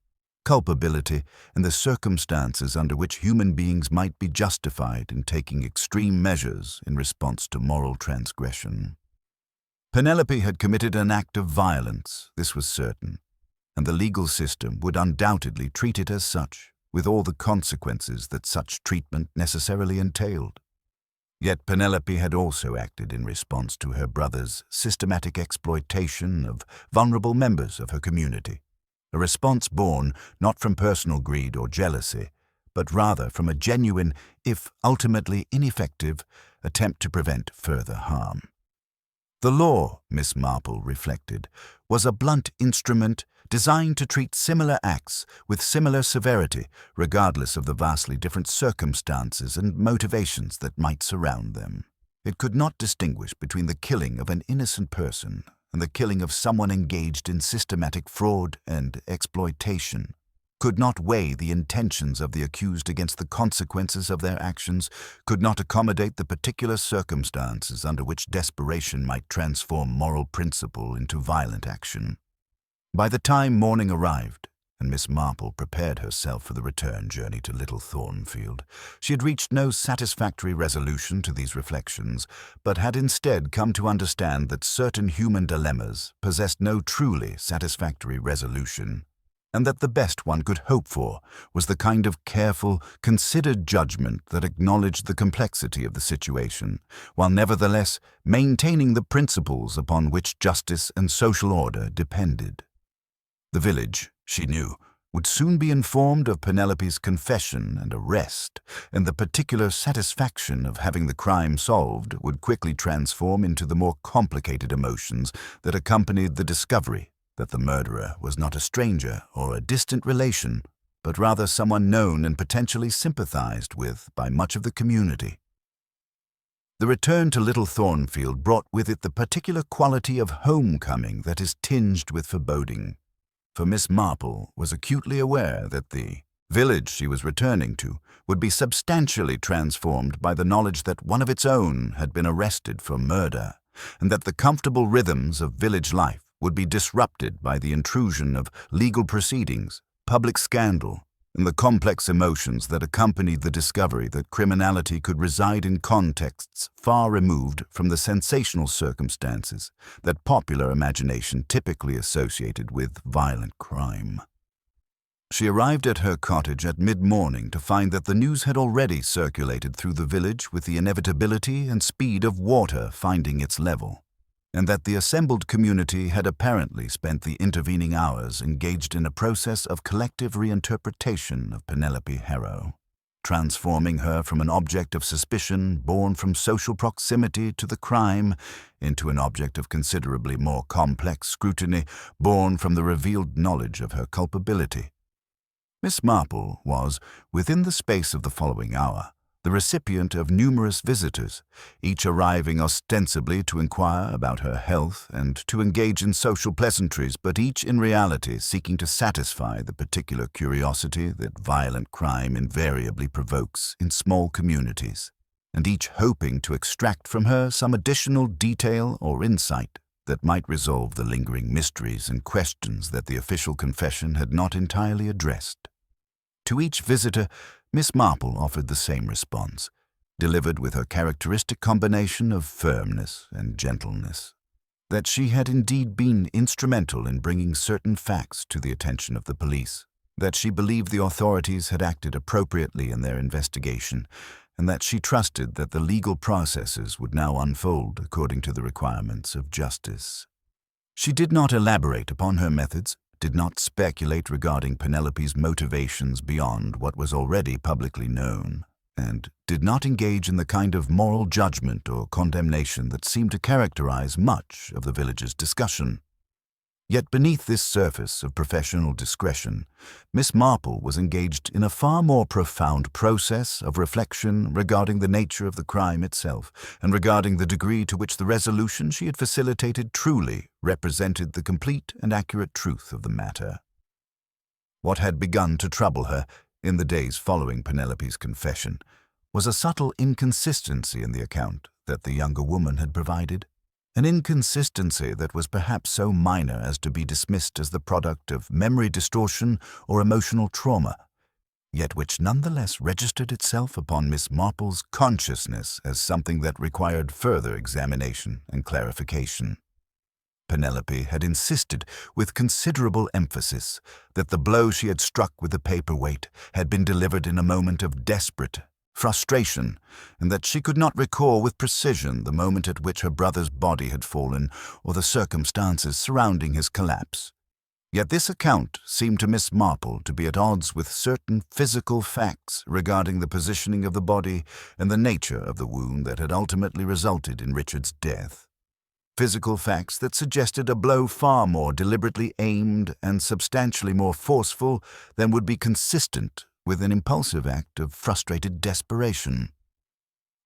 culpability, and the circumstances under which human beings might be justified in taking extreme measures in response to moral transgression. Penelope had committed an act of violence, this was certain, and the legal system would undoubtedly treat it as such, with all the consequences that such treatment necessarily entailed. Yet Penelope had also acted in response to her brother's systematic exploitation of vulnerable members of her community, a response born not from personal greed or jealousy, but rather from a genuine, if ultimately ineffective, attempt to prevent further harm. The law, Miss Marple reflected, was a blunt instrument designed to treat similar acts with similar severity, regardless of the vastly different circumstances and motivations that might surround them. It could not distinguish between the killing of an innocent person and the killing of someone engaged in systematic fraud and exploitation, could not weigh the intentions of the accused against the consequences of their actions, could not accommodate the particular circumstances under which desperation might transform moral principle into violent action. By the time morning arrived, and Miss Marple prepared herself for the return journey to Little Thornfield, she had reached no satisfactory resolution to these reflections, but had instead come to understand that certain human dilemmas possessed no truly satisfactory resolution, and that the best one could hope for was the kind of careful, considered judgment that acknowledged the complexity of the situation, while nevertheless maintaining the principles upon which justice and social order depended. The village, she knew, would soon be informed of Penelope's confession and arrest, and the particular satisfaction of having the crime solved would quickly transform into the more complicated emotions that accompanied the discovery that the murderer was not a stranger or a distant relation, but rather someone known and potentially sympathized with by much of the community. The return to Little Thornfield brought with it the particular quality of homecoming that is tinged with foreboding, for Miss Marple was acutely aware that the village she was returning to would be substantially transformed by the knowledge that one of its own had been arrested for murder, and that the comfortable rhythms of village life would be disrupted by the intrusion of legal proceedings, public scandal, and the complex emotions that accompanied the discovery that criminality could reside in contexts far removed from the sensational circumstances that popular imagination typically associated with violent crime. She arrived at her cottage at mid-morning to find that the news had already circulated through the village with the inevitability and speed of water finding its level, and that the assembled community had apparently spent the intervening hours engaged in a process of collective reinterpretation of Penelope Harrow, transforming her from an object of suspicion born from social proximity to the crime into an object of considerably more complex scrutiny born from the revealed knowledge of her culpability. Miss Marple was, within the space of the following hour, the recipient of numerous visitors, each arriving ostensibly to inquire about her health and to engage in social pleasantries, but each in reality seeking to satisfy the particular curiosity that violent crime invariably provokes in small communities, and each hoping to extract from her some additional detail or insight that might resolve the lingering mysteries and questions that the official confession had not entirely addressed. To each visitor, Miss Marple offered the same response, delivered with her characteristic combination of firmness and gentleness, that she had indeed been instrumental in bringing certain facts to the attention of the police, that she believed the authorities had acted appropriately in their investigation, and that she trusted that the legal processes would now unfold according to the requirements of justice. She did not elaborate upon her methods, did not speculate regarding Penelope's motivations beyond what was already publicly known, and did not engage in the kind of moral judgment or condemnation that seemed to characterize much of the village's discussion. Yet beneath this surface of professional discretion, Miss Marple was engaged in a far more profound process of reflection regarding the nature of the crime itself, and regarding the degree to which the resolution she had facilitated truly represented the complete and accurate truth of the matter. What had begun to trouble her in the days following Penelope's confession was a subtle inconsistency in the account that the younger woman had provided. An inconsistency that was perhaps so minor as to be dismissed as the product of memory distortion or emotional trauma, yet which nonetheless registered itself upon Miss Marple's consciousness as something that required further examination and clarification. Penelope had insisted with considerable emphasis that the blow she had struck with the paperweight had been delivered in a moment of desperate frustration, and that she could not recall with precision the moment at which her brother's body had fallen or the circumstances surrounding his collapse. Yet this account seemed to Miss Marple to be at odds with certain physical facts regarding the positioning of the body and the nature of the wound that had ultimately resulted in Richard's death. Physical facts that suggested a blow far more deliberately aimed and substantially more forceful than would be consistent with an impulsive act of frustrated desperation.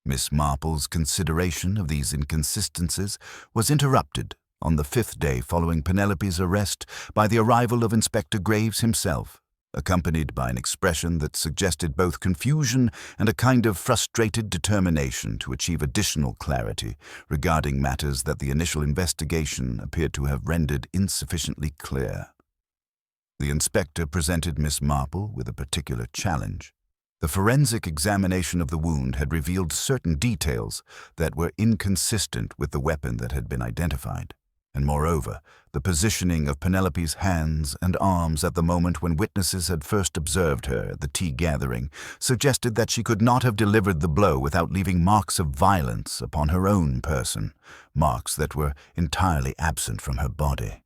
Miss Marple's consideration of these inconsistencies was interrupted on the 5th day following Penelope's arrest by the arrival of Inspector Graves himself, accompanied by an expression that suggested both confusion and a kind of frustrated determination to achieve additional clarity regarding matters that the initial investigation appeared to have rendered insufficiently clear. The inspector presented Miss Marple with a particular challenge. The forensic examination of the wound had revealed certain details that were inconsistent with the weapon that had been identified, and moreover, the positioning of Penelope's hands and arms at the moment when witnesses had first observed her at the tea gathering suggested that she could not have delivered the blow without leaving marks of violence upon her own person, marks that were entirely absent from her body.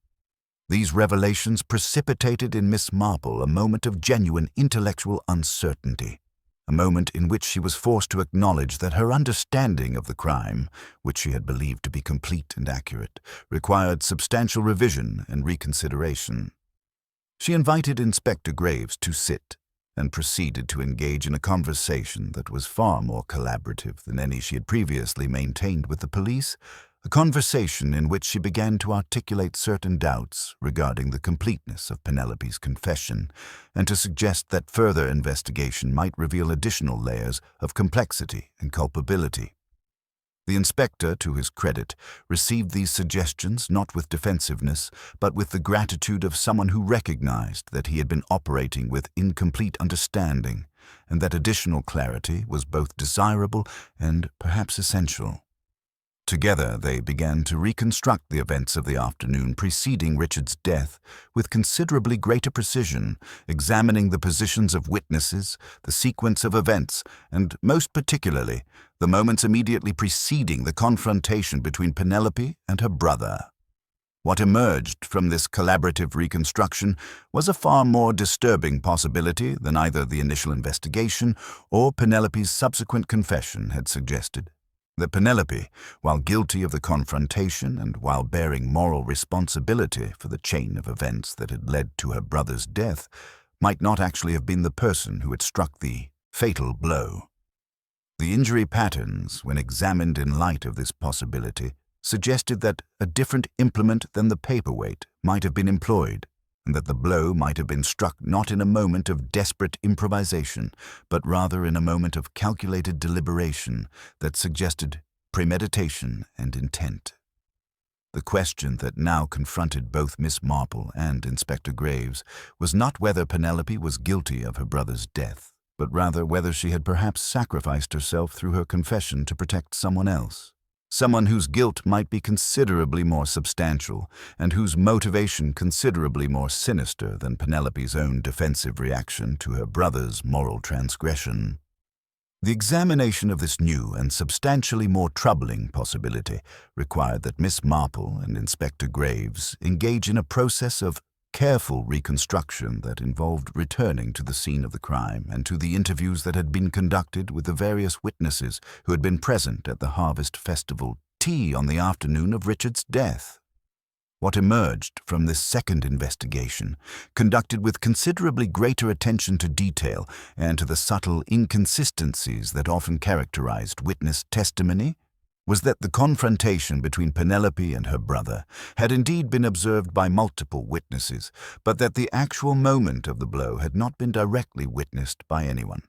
These revelations precipitated in Miss Marple a moment of genuine intellectual uncertainty, a moment in which she was forced to acknowledge that her understanding of the crime, which she had believed to be complete and accurate, required substantial revision and reconsideration. She invited Inspector Graves to sit and proceeded to engage in a conversation that was far more collaborative than any she had previously maintained with the police, a conversation in which she began to articulate certain doubts regarding the completeness of Penelope's confession, and to suggest that further investigation might reveal additional layers of complexity and culpability. The inspector, to his credit, received these suggestions not with defensiveness, but with the gratitude of someone who recognized that he had been operating with incomplete understanding, and that additional clarity was both desirable and perhaps essential. Together, they began to reconstruct the events of the afternoon preceding Richard's death with considerably greater precision, examining the positions of witnesses, the sequence of events, and, most particularly, the moments immediately preceding the confrontation between Penelope and her brother. What emerged from this collaborative reconstruction was a far more disturbing possibility than either the initial investigation or Penelope's subsequent confession had suggested. That Penelope, while guilty of the confrontation and while bearing moral responsibility for the chain of events that had led to her brother's death, might not actually have been the person who had struck the fatal blow. The injury patterns, when examined in light of this possibility, suggested that a different implement than the paperweight might have been employed, and that the blow might have been struck not in a moment of desperate improvisation, but rather in a moment of calculated deliberation that suggested premeditation and intent. The question that now confronted both Miss Marple and Inspector Graves was not whether Penelope was guilty of her brother's death, but rather whether she had perhaps sacrificed herself through her confession to protect someone else. Someone whose guilt might be considerably more substantial and whose motivation considerably more sinister than Penelope's own defensive reaction to her brother's moral transgression. The examination of this new and substantially more troubling possibility required that Miss Marple and Inspector Graves engage in a process of careful reconstruction that involved returning to the scene of the crime and to the interviews that had been conducted with the various witnesses who had been present at the Harvest Festival tea on the afternoon of Richard's death. What emerged from this second investigation, conducted with considerably greater attention to detail and to the subtle inconsistencies that often characterized witness testimony, was that the confrontation between Penelope and her brother had indeed been observed by multiple witnesses, but that the actual moment of the blow had not been directly witnessed by anyone.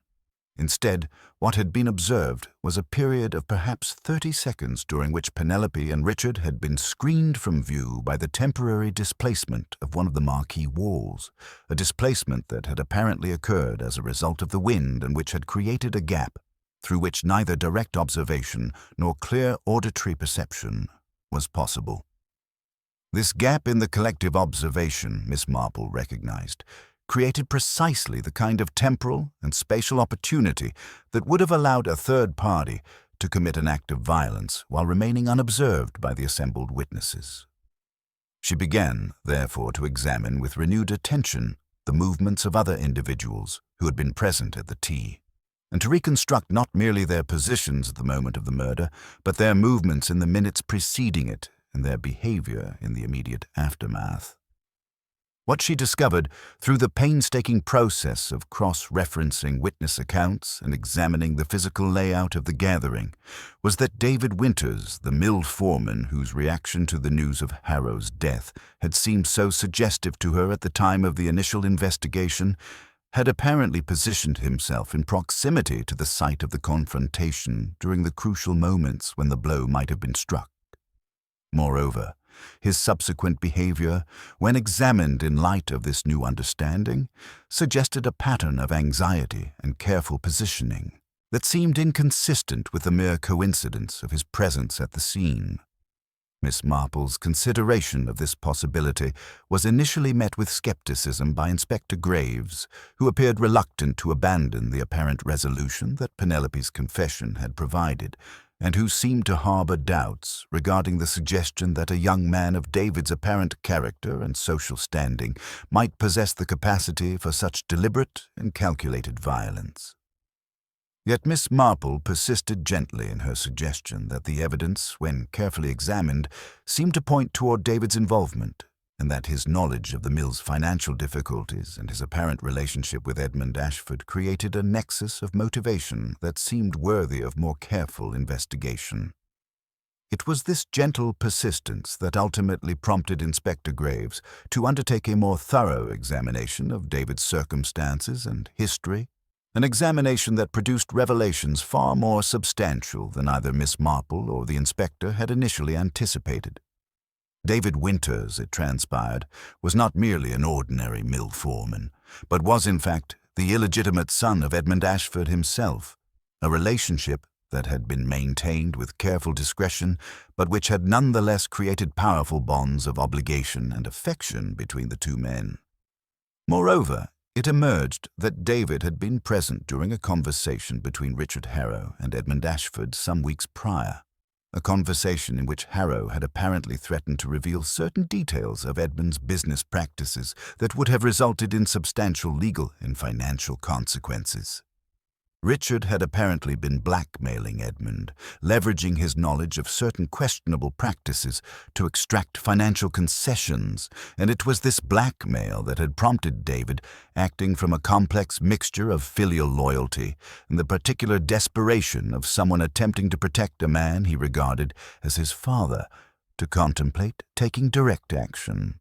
Instead, what had been observed was a period of perhaps 30 seconds during which Penelope and Richard had been screened from view by the temporary displacement of one of the marquee walls, a displacement that had apparently occurred as a result of the wind and which had created a gap through which neither direct observation nor clear auditory perception was possible. This gap in the collective observation, Miss Marple recognized, created precisely the kind of temporal and spatial opportunity that would have allowed a third party to commit an act of violence while remaining unobserved by the assembled witnesses. She began, therefore, to examine with renewed attention the movements of other individuals who had been present at the tea, and to reconstruct not merely their positions at the moment of the murder, but their movements in the minutes preceding it and their behavior in the immediate aftermath. What she discovered through the painstaking process of cross-referencing witness accounts and examining the physical layout of the gathering was that David Winters, the mill foreman whose reaction to the news of Harrow's death had seemed so suggestive to her at the time of the initial investigation, had apparently positioned himself in proximity to the site of the confrontation during the crucial moments when the blow might have been struck. Moreover, his subsequent behavior, when examined in light of this new understanding, suggested a pattern of anxiety and careful positioning that seemed inconsistent with the mere coincidence of his presence at the scene. Miss Marple's consideration of this possibility was initially met with skepticism by Inspector Graves, who appeared reluctant to abandon the apparent resolution that Penelope's confession had provided, and who seemed to harbor doubts regarding the suggestion that a young man of David's apparent character and social standing might possess the capacity for such deliberate and calculated violence. Yet Miss Marple persisted gently in her suggestion that the evidence, when carefully examined, seemed to point toward David's involvement, and that his knowledge of the mill's financial difficulties and his apparent relationship with Edmund Ashford created a nexus of motivation that seemed worthy of more careful investigation. It was this gentle persistence that ultimately prompted Inspector Graves to undertake a more thorough examination of David's circumstances and history, an examination that produced revelations far more substantial than either Miss Marple or the inspector had initially anticipated. David Winters, it transpired, was not merely an ordinary mill foreman, but was in fact the illegitimate son of Edmund Ashford himself, a relationship that had been maintained with careful discretion, but which had nonetheless created powerful bonds of obligation and affection between the two men. Moreover, it emerged that David had been present during a conversation between Richard Harrow and Edmund Ashford some weeks prior, a conversation in which Harrow had apparently threatened to reveal certain details of Edmund's business practices that would have resulted in substantial legal and financial consequences. Richard had apparently been blackmailing Edmund, leveraging his knowledge of certain questionable practices to extract financial concessions, and it was this blackmail that had prompted David, acting from a complex mixture of filial loyalty and the particular desperation of someone attempting to protect a man he regarded as his father, to contemplate taking direct action.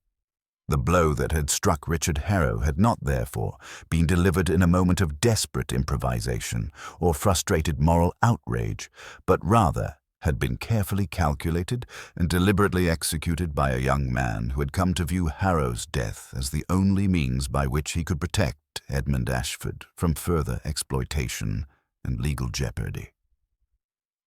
The blow that had struck Richard Harrow had not, therefore, been delivered in a moment of desperate improvisation or frustrated moral outrage, but rather had been carefully calculated and deliberately executed by a young man who had come to view Harrow's death as the only means by which he could protect Edmund Ashford from further exploitation and legal jeopardy.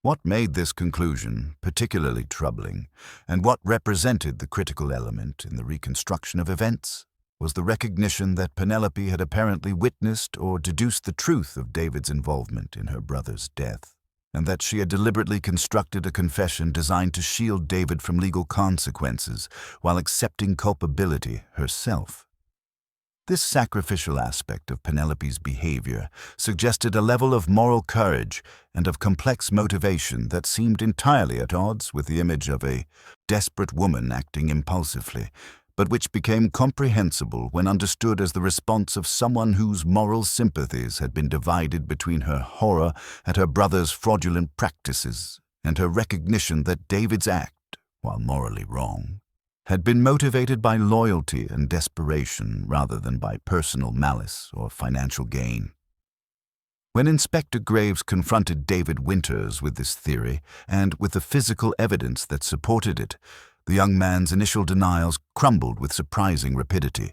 What made this conclusion particularly troubling, and what represented the critical element in the reconstruction of events, was the recognition that Penelope had apparently witnessed or deduced the truth of David's involvement in her brother's death, and that she had deliberately constructed a confession designed to shield David from legal consequences while accepting culpability herself. This sacrificial aspect of Penelope's behavior suggested a level of moral courage and of complex motivation that seemed entirely at odds with the image of a desperate woman acting impulsively, but which became comprehensible when understood as the response of someone whose moral sympathies had been divided between her horror at her brother's fraudulent practices and her recognition that David's act, while morally wrong, had been motivated by loyalty and desperation rather than by personal malice or financial gain. When Inspector Graves confronted David Winters with this theory, and with the physical evidence that supported it, the young man's initial denials crumbled with surprising rapidity,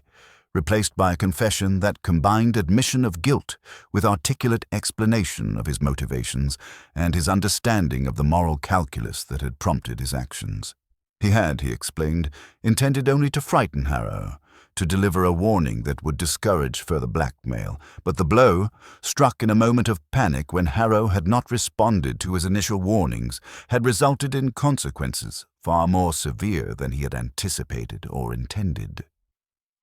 replaced by a confession that combined admission of guilt with articulate explanation of his motivations and his understanding of the moral calculus that had prompted his actions. He had, he explained, intended only to frighten Harrow, to deliver a warning that would discourage further blackmail, but the blow, struck in a moment of panic when Harrow had not responded to his initial warnings, had resulted in consequences far more severe than he had anticipated or intended.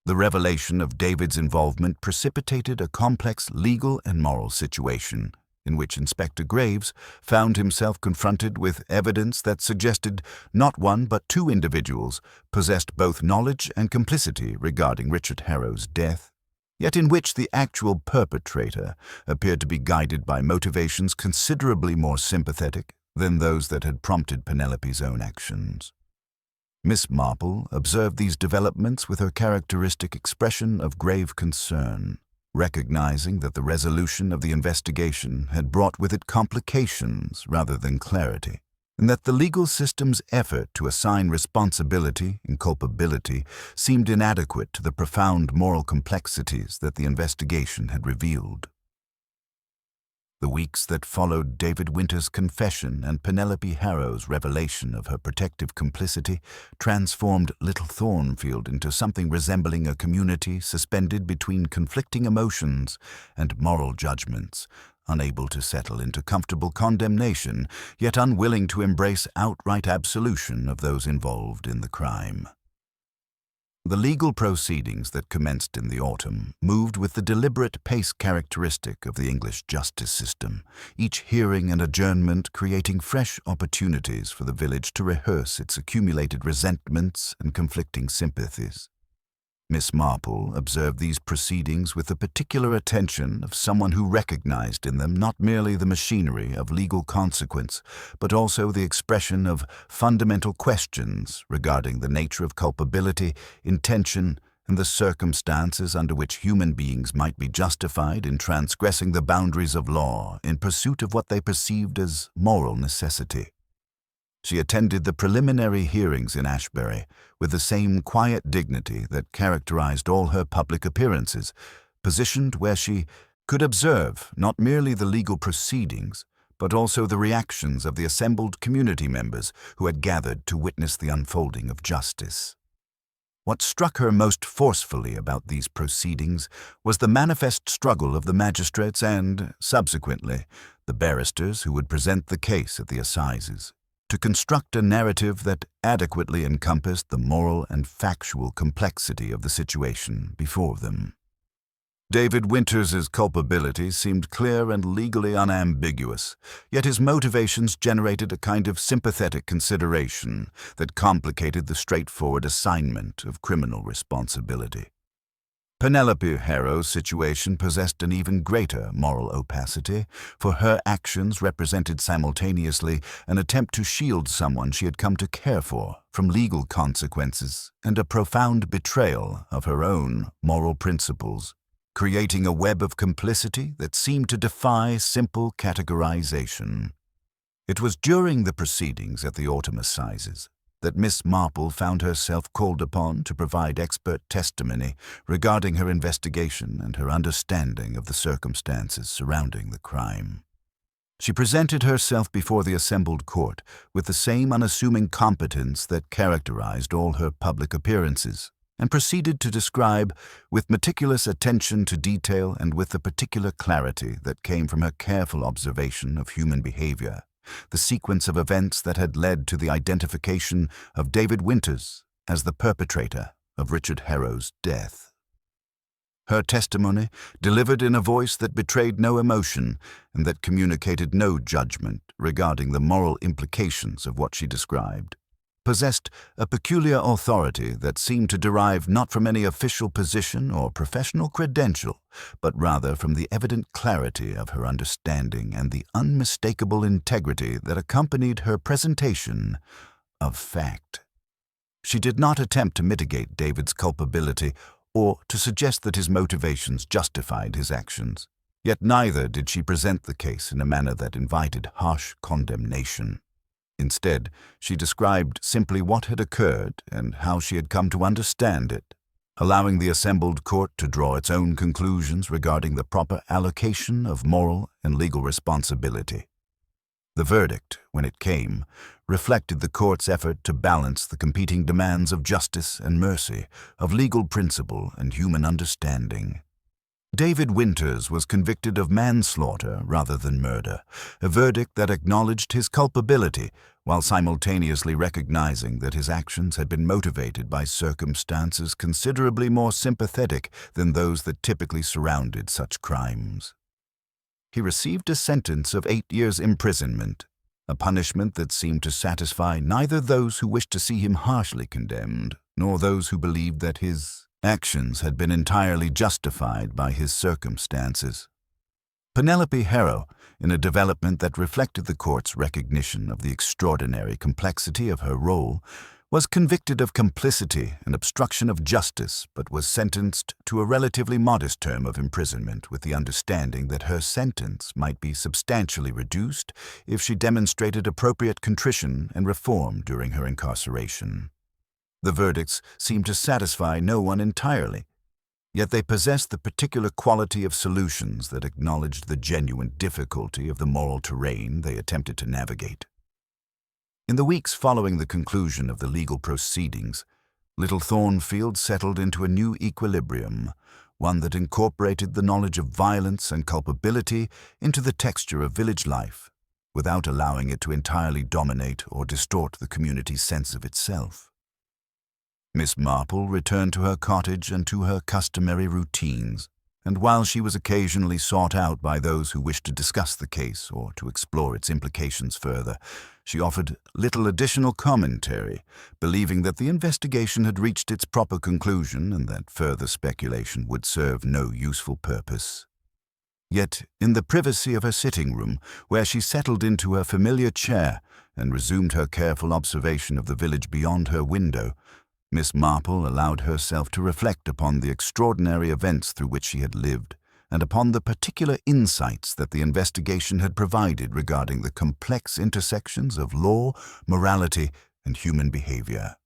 The revelation of David's involvement precipitated a complex legal and moral situation, in which Inspector Graves found himself confronted with evidence that suggested not one but two individuals possessed both knowledge and complicity regarding Richard Harrow's death, yet in which the actual perpetrator appeared to be guided by motivations considerably more sympathetic than those that had prompted Penelope's own actions. Miss Marple observed these developments with her characteristic expression of grave concern, recognizing that the resolution of the investigation had brought with it complications rather than clarity, and that the legal system's effort to assign responsibility and culpability seemed inadequate to the profound moral complexities that the investigation had revealed. The weeks that followed David Winters' confession and Penelope Harrow's revelation of her protective complicity transformed Little Thornfield into something resembling a community suspended between conflicting emotions and moral judgments, unable to settle into comfortable condemnation, yet unwilling to embrace outright absolution of those involved in the crime. The legal proceedings that commenced in the autumn moved with the deliberate pace characteristic of the English justice system, each hearing and adjournment creating fresh opportunities for the village to rehearse its accumulated resentments and conflicting sympathies. Miss Marple observed these proceedings with the particular attention of someone who recognized in them not merely the machinery of legal consequence, but also the expression of fundamental questions regarding the nature of culpability, intention, and the circumstances under which human beings might be justified in transgressing the boundaries of law in pursuit of what they perceived as moral necessity. She attended the preliminary hearings in Ashbury with the same quiet dignity that characterized all her public appearances, positioned where she could observe not merely the legal proceedings, but also the reactions of the assembled community members who had gathered to witness the unfolding of justice. What struck her most forcefully about these proceedings was the manifest struggle of the magistrates and, subsequently, the barristers who would present the case at the assizes, to construct a narrative that adequately encompassed the moral and factual complexity of the situation before them. David Winters's culpability seemed clear and legally unambiguous, yet his motivations generated a kind of sympathetic consideration that complicated the straightforward assignment of criminal responsibility. Penelope Harrow's situation possessed an even greater moral opacity, for her actions represented simultaneously an attempt to shield someone she had come to care for from legal consequences and a profound betrayal of her own moral principles, creating a web of complicity that seemed to defy simple categorization. It was during the proceedings at the autumn assizes that Miss Marple found herself called upon to provide expert testimony regarding her investigation and her understanding of the circumstances surrounding the crime. She presented herself before the assembled court with the same unassuming competence that characterized all her public appearances, and proceeded to describe, with meticulous attention to detail and with the particular clarity that came from her careful observation of human behavior, the sequence of events that had led to the identification of David Winters as the perpetrator of Richard Harrow's death. Her testimony, delivered in a voice that betrayed no emotion and that communicated no judgment regarding the moral implications of what she described, possessed a peculiar authority that seemed to derive not from any official position or professional credential, but rather from the evident clarity of her understanding and the unmistakable integrity that accompanied her presentation of fact. She did not attempt to mitigate David's culpability or to suggest that his motivations justified his actions, yet neither did she present the case in a manner that invited harsh condemnation. Instead, she described simply what had occurred and how she had come to understand it, allowing the assembled court to draw its own conclusions regarding the proper allocation of moral and legal responsibility. The verdict, when it came, reflected the court's effort to balance the competing demands of justice and mercy, of legal principle and human understanding. David Winters was convicted of manslaughter rather than murder, a verdict that acknowledged his culpability while simultaneously recognizing that his actions had been motivated by circumstances considerably more sympathetic than those that typically surrounded such crimes. He received a sentence of 8 years' imprisonment, a punishment that seemed to satisfy neither those who wished to see him harshly condemned nor those who believed that his actions had been entirely justified by his circumstances. Penelope Harrow, in a development that reflected the court's recognition of the extraordinary complexity of her role, was convicted of complicity and obstruction of justice, but was sentenced to a relatively modest term of imprisonment with the understanding that her sentence might be substantially reduced if she demonstrated appropriate contrition and reform during her incarceration. The verdicts seemed to satisfy no one entirely, yet they possessed the particular quality of solutions that acknowledged the genuine difficulty of the moral terrain they attempted to navigate. In the weeks following the conclusion of the legal proceedings, Little Thornfield settled into a new equilibrium, one that incorporated the knowledge of violence and culpability into the texture of village life, without allowing it to entirely dominate or distort the community's sense of itself. Miss Marple returned to her cottage and to her customary routines, and while she was occasionally sought out by those who wished to discuss the case or to explore its implications further, she offered little additional commentary, believing that the investigation had reached its proper conclusion and that further speculation would serve no useful purpose. Yet, in the privacy of her sitting room, where she settled into her familiar chair and resumed her careful observation of the village beyond her window, Miss Marple allowed herself to reflect upon the extraordinary events through which she had lived, and upon the particular insights that the investigation had provided regarding the complex intersections of law, morality, and human behavior.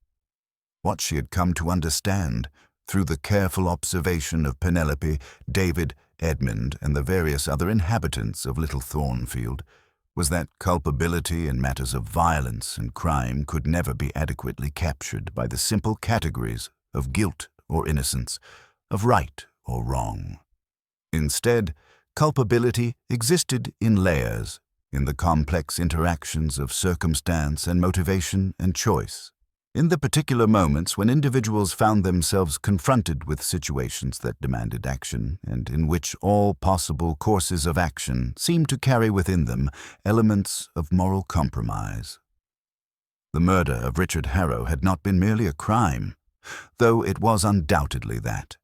What she had come to understand, through the careful observation of Penelope, David, Edmund, and the various other inhabitants of Little Thornfield, was that culpability in matters of violence and crime could never be adequately captured by the simple categories of guilt or innocence, of right or wrong. Instead, culpability existed in layers, in the complex interactions of circumstance and motivation and choice. In the particular moments when individuals found themselves confronted with situations that demanded action and in which all possible courses of action seemed to carry within them elements of moral compromise. The murder of Richard Harrow had not been merely a crime, though it was undoubtedly that.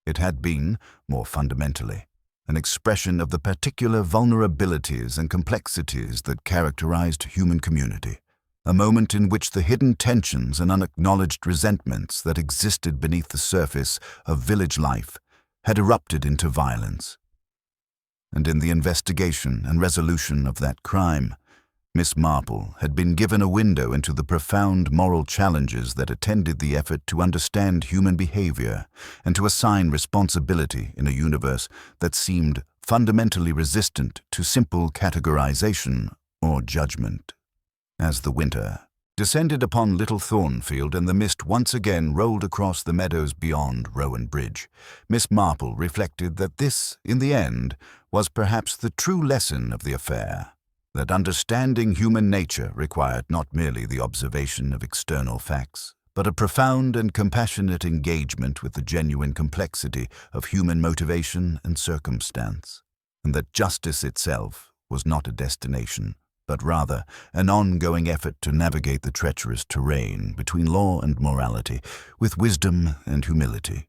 It had been, more fundamentally, an expression of the particular vulnerabilities and complexities that characterized human community. A moment in which the hidden tensions and unacknowledged resentments that existed beneath the surface of village life had erupted into violence. And in the investigation and resolution of that crime, Miss Marple had been given a window into the profound moral challenges that attended the effort to understand human behavior and to assign responsibility in a universe that seemed fundamentally resistant to simple categorization or judgment. As the winter descended upon Little Thornfield and the mist once again rolled across the meadows beyond Rowan Bridge, Miss Marple reflected that this, in the end, was perhaps the true lesson of the affair, that understanding human nature required not merely the observation of external facts, but a profound and compassionate engagement with the genuine complexity of human motivation and circumstance, and that justice itself was not a destination, but rather an ongoing effort to navigate the treacherous terrain between law and morality with wisdom and humility.